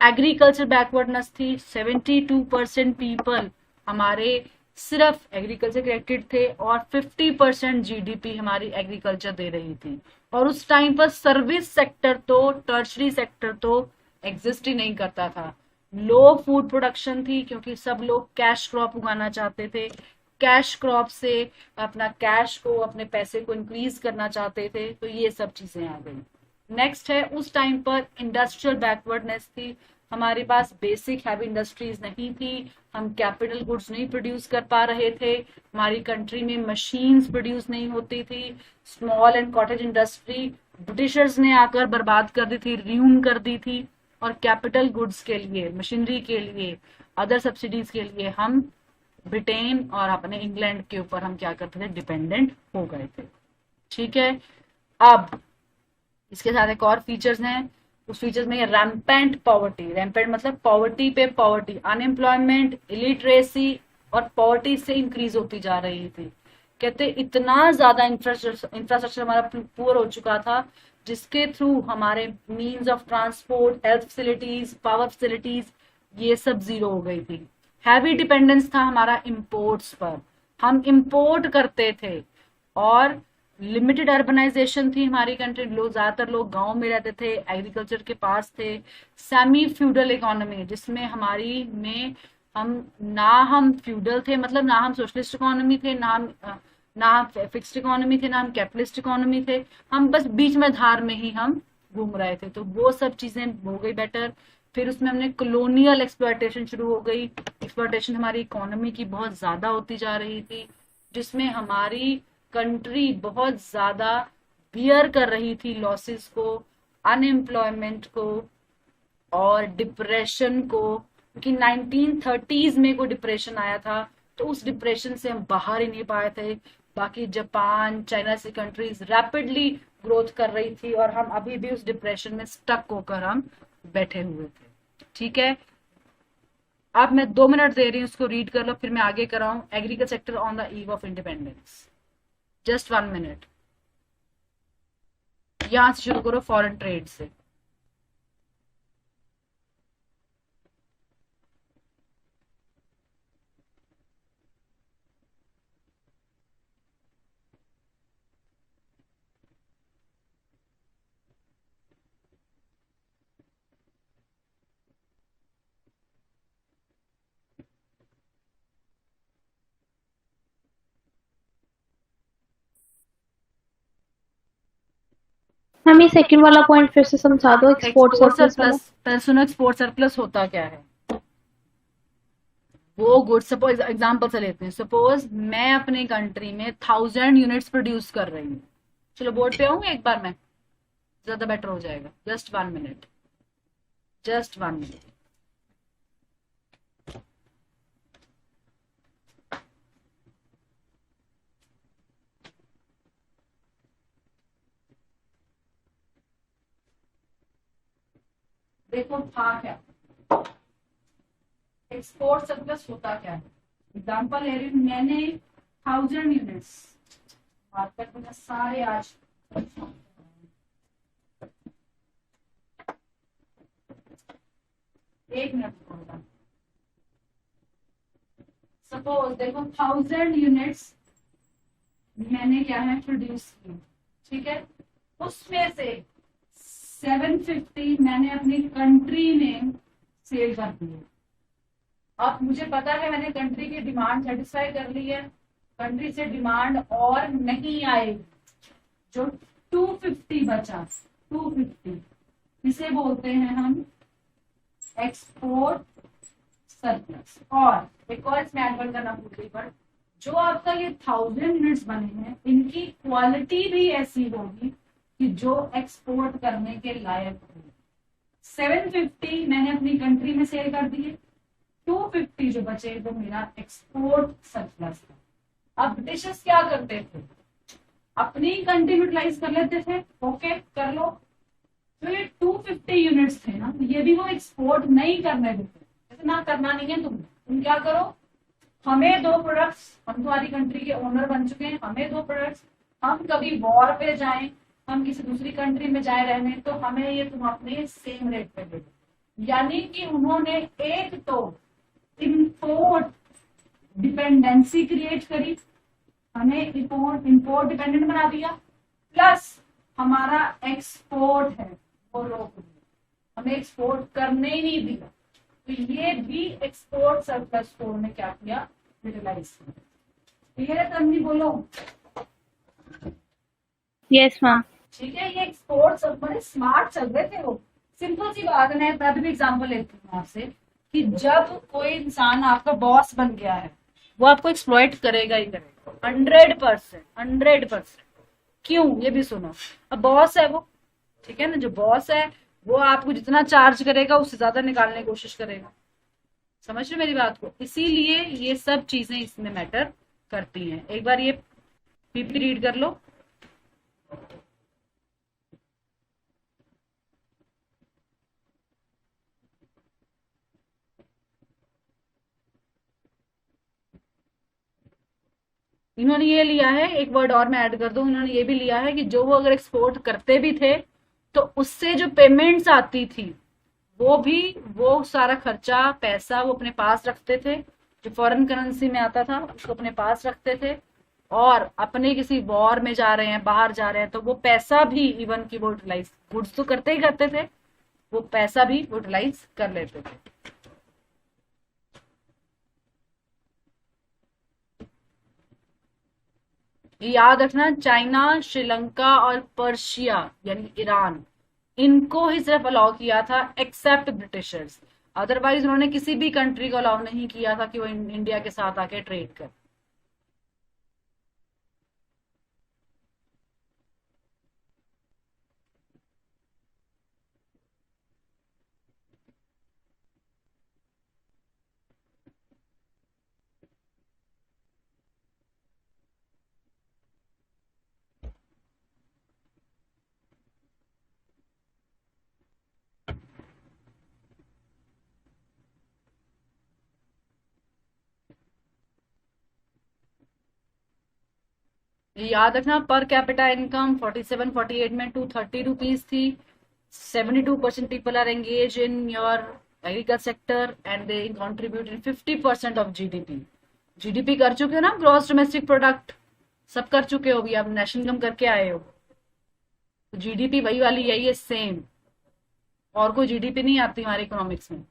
एग्रीकल्चर बैकवर्डनेस थी, 72% पीपल हमारे सिर्फ एग्रीकल्चर कनेक्टेड थे, और 50% जीडीपी हमारी एग्रीकल्चर दे रही थी। और उस टाइम पर सर्विस सेक्टर तो, टर्शरी सेक्टर तो एग्जिस्ट ही नहीं करता था। लो फूड प्रोडक्शन थी क्योंकि सब लोग कैश क्रॉप उगाना चाहते थे, कैश क्रॉप से अपना कैश को, अपने पैसे को इंक्रीज करना चाहते थे, तो ये सब चीजें आ गई। नेक्स्ट है, उस टाइम पर इंडस्ट्रियल बैकवर्डनेस थी, हमारे पास बेसिक हैवी इंडस्ट्रीज नहीं थी, हम कैपिटल गुड्स नहीं प्रोड्यूस कर पा रहे थे, हमारी कंट्री में मशीन्स प्रोड्यूस नहीं होती थी, small and cottage industry Britishers ने आकर बर्बाद कर दी थी, र्यून कर दी थी, और कैपिटल गुड्स के लिए, मशीनरी के लिए, अदर सब्सिडीज के लिए हम ब्रिटेन और अपने इंग्लैंड के ऊपर हम क्या करते थे, डिपेंडेंट हो गए थे। ठीक है, अब इसके साथ एक और फीचर्स हैं, उस फीचर्स में रैम्पेंट पॉवर्टी, रैम्पेंट मतलब पॉवर्टी पे पॉवर्टी, अनएम्प्लॉयमेंट, इलिटरेसी, और पॉवर्टी से इंक्रीज होती जा रही थी। कहते इतना ज्यादा इंफ्रास्ट्रक्चर हमारा पुअर हो चुका था, जिसके थ्रू हमारे means of transport, health facilities, power facilities, ये सब जीरो हो गई थी। हैवी डिपेंडेंस था हमारा इंपोर्ट्स पर, हम इंपोर्ट करते थे, और लिमिटेड अर्बनाइजेशन थी हमारी कंट्री, लोग ज्यादातर लोग गांव में रहते थे, एग्रीकल्चर के पास थे। सेमी फ्यूडल इकोनॉमी, जिसमें हमारी में हम फ्यूडल थे, मतलब ना हम सोशलिस्ट इकोनॉमी थे, ना फिक्स्ड इकोनॉमी थे, ना हम कैपिटलिस्ट इकोनॉमी थे, हम बस बीच में धार में ही हम घूम रहे थे। तो वो सब चीजें हो गई बेटर। फिर उसमें हमने कॉलोनियल एक्सप्लॉयटेशन शुरू हो गई, एक्सप्लॉयटेशन हमारी इकोनॉमी की बहुत ज्यादा होती जा रही थी, जिसमें हमारी कंट्री बहुत ज्यादा बियर कर रही थी लॉसेस को, अनएम्प्लॉयमेंट को और डिप्रेशन को। क्योंकि 1930s में कोई डिप्रेशन आया था, तो उस डिप्रेशन से हम बाहर ही नहीं पाए थे। बाकी जापान, चाइना से कंट्रीज रैपिडली ग्रोथ कर रही थी और हम अभी भी उस डिप्रेशन में स्टक होकर हम बैठे हुए थे। ठीक है, अब मैं 2 मिनट दे रही हूँ, उसको रीड कर लो, फिर मैं आगे कर रहा हूँ। Agriculture sector on the eve of independence, just 1 minute. यहां से शुरू करो, फॉरेन ट्रेड से। हम ये सेकंड वाला पॉइंट फिर से समझा दो, एक्सपोर्ट एक्सपोर्ट सरप्लस वाला। सरप्लस, पहले सुनो, एक्सपोर्ट सरप्लस होता क्या है। वो गुड्स, सपोज एग्जाम्पल से लेते हैं, सपोज मैं अपनी कंट्री में 1000 यूनिट्स प्रोड्यूस कर रही हूँ। चलो बोर्ड पे आऊंगी एक बार, मैं ज्यादा बेटर हो जाएगा। Just 1 minute, just 1 minute. देखो था क्या, एक्सपोर्ट सरप्लस होता क्या है। एग्जाम्पल ले रही हूँ, मैंने 1000 यूनिट्स मार्केट में सारे आज, एक मिनट होगा। सपोज देखो 1000 यूनिट्स मैंने क्या है प्रोड्यूस की, ठीक है, उसमें से 750 मैंने अपनी कंट्री में सेल कर दिए। अब मुझे पता है मैंने कंट्री की डिमांड सेटिस्फाई कर ली है, कंट्री से डिमांड और नहीं आएगी। जो 250 बचा, 250, इसे बोलते हैं हम एक्सपोर्ट सरप्लस। और एक और इसमें एड करना भूल गई, पर जो आपका ये 1000 यूनिट्स बने हैं, इनकी क्वालिटी भी ऐसी होगी कि जो एक्सपोर्ट करने के लायक हो। 750 मैंने अपनी कंट्री में सेल कर दिए, 250 जो बचे वो मेरा एक्सपोर्ट सरप्लस था। अब ब्रिटिशर्स क्या करते थे, अपनी कंट्री यूटिलाइज कर लेते थे, ओके कर लो। तो ये 250 यूनिट्स थे ना, ये भी वो एक्सपोर्ट नहीं करने देते। इतना करना नहीं है तुम क्या करो, हमें दो प्रोडक्ट्स, हम तुम्हारी कंट्री के ओनर बन चुके हैं, हमें दो प्रोडक्ट्स, हम कभी वॉर पे जाएं, हम किसी दूसरी कंट्री में जाए रहने, तो हमें ये तुम अपने सेम रेट पे दे दो। यानी कि उन्होंने एक तो इंपोर्ट डिपेंडेंसी क्रिएट करी, हमें इंपोर्ट डिपेंडेंट बना दिया, प्लस हमारा एक्सपोर्ट है वो रोक दिया, हमें एक्सपोर्ट करने ही नहीं दिया। तो ये भी एक्सपोर्ट सरप्लस को उन्होंने क्या किया, यूटिलाइज किया। क्लियर है, तन्वी बोलो। Yes ma'am. ठीक है, ये एक्सपोर्ट सब बड़े स्मार्ट चल रहे थे वो। सिंपल सी बात है, मैं भी एग्जांपल लेती हूँ आपसे कि जब कोई इंसान आपका बॉस बन गया है, वो आपको एक्सप्लॉइट करेगा ही करेगा, 100%, 100%। क्यों, ये भी सुनो। अब बॉस है वो, ठीक है ना, जो बॉस है वो आपको जितना चार्ज करेगा उससे ज्यादा निकालने की कोशिश करेगा। समझ रहे मेरी बात को, इसीलिए ये सब चीजें इसमें मैटर करती हैं। एक बार ये पीपी रीड कर लो। इन्होंने ये लिया है, एक वर्ड और मैं ऐड कर दूं, इन्होंने ये भी लिया है कि जो वो अगर एक्सपोर्ट करते भी थे तो उससे जो पेमेंट्स आती थी वो भी, वो सारा खर्चा पैसा वो अपने पास रखते थे, जो फॉरेन करेंसी में आता था उसको अपने पास रखते थे। और अपने किसी वॉर में जा रहे हैं, बाहर जा रहे हैं, तो वो पैसा भी इवन की वो यूटिलाइज, गुड्स तो करते ही करते थे, वो पैसा भी यूटिलाइज कर लेते थे। याद रखना, चाइना, श्रीलंका और पर्शिया यानी ईरान, इनको ही सिर्फ अलाउ किया था एक्सेप्ट ब्रिटिशर्स। अदरवाइज उन्होंने किसी भी कंट्री को अलाउ नहीं किया था कि वो इंडिया के साथ आके ट्रेड करे। ये याद रखना, पर कैपिटा इनकम 47-48 में 230 रुपीज थी. 72% people are engaged in your agriculture sector and they contribute in 50% of GDP. GDP कर चुके हो ना, ग्रॉस डोमेस्टिक प्रोडक्ट, सब कर चुके हो. अभी आप नेशनल इनकम करके आए हो. तो जीडीपी वही वाली यही है, सेम. और कोई जीडीपी नहीं आती हमारे इकोनॉमिक्स में.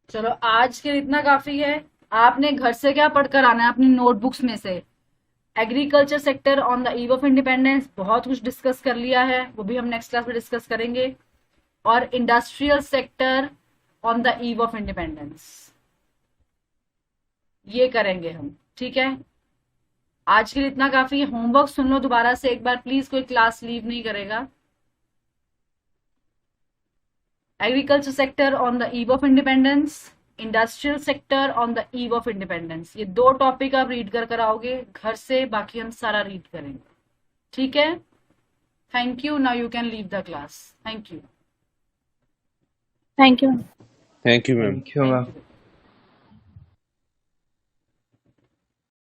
चलो आज के लिए इतना काफी है. आपने घर से क्या पढ़कर आना है अपनी नोटबुक्स में से? Agriculture sector on the eve of independence बहुत कुछ डिस्कस कर लिया है, वो भी हम नेक्स्ट क्लास में डिस्कस करेंगे. और industrial sector on the eve of independence, ये करेंगे हम. ठीक है, आज के लिए इतना काफी है. होमवर्क सुन लो दोबारा से एक बार प्लीज, कोई क्लास लीव नहीं करेगा. Agriculture sector on the eve of independence, industrial sector on the eve of independence, ये 2 टॉपिक आप रीड कर कर आओगे घर से, बाकी हम सारा रीड करेंगे. ठीक है, thank you. Now you can leave the class. Thank you. Thank you. Thank you ma'am. Thank you ma'am.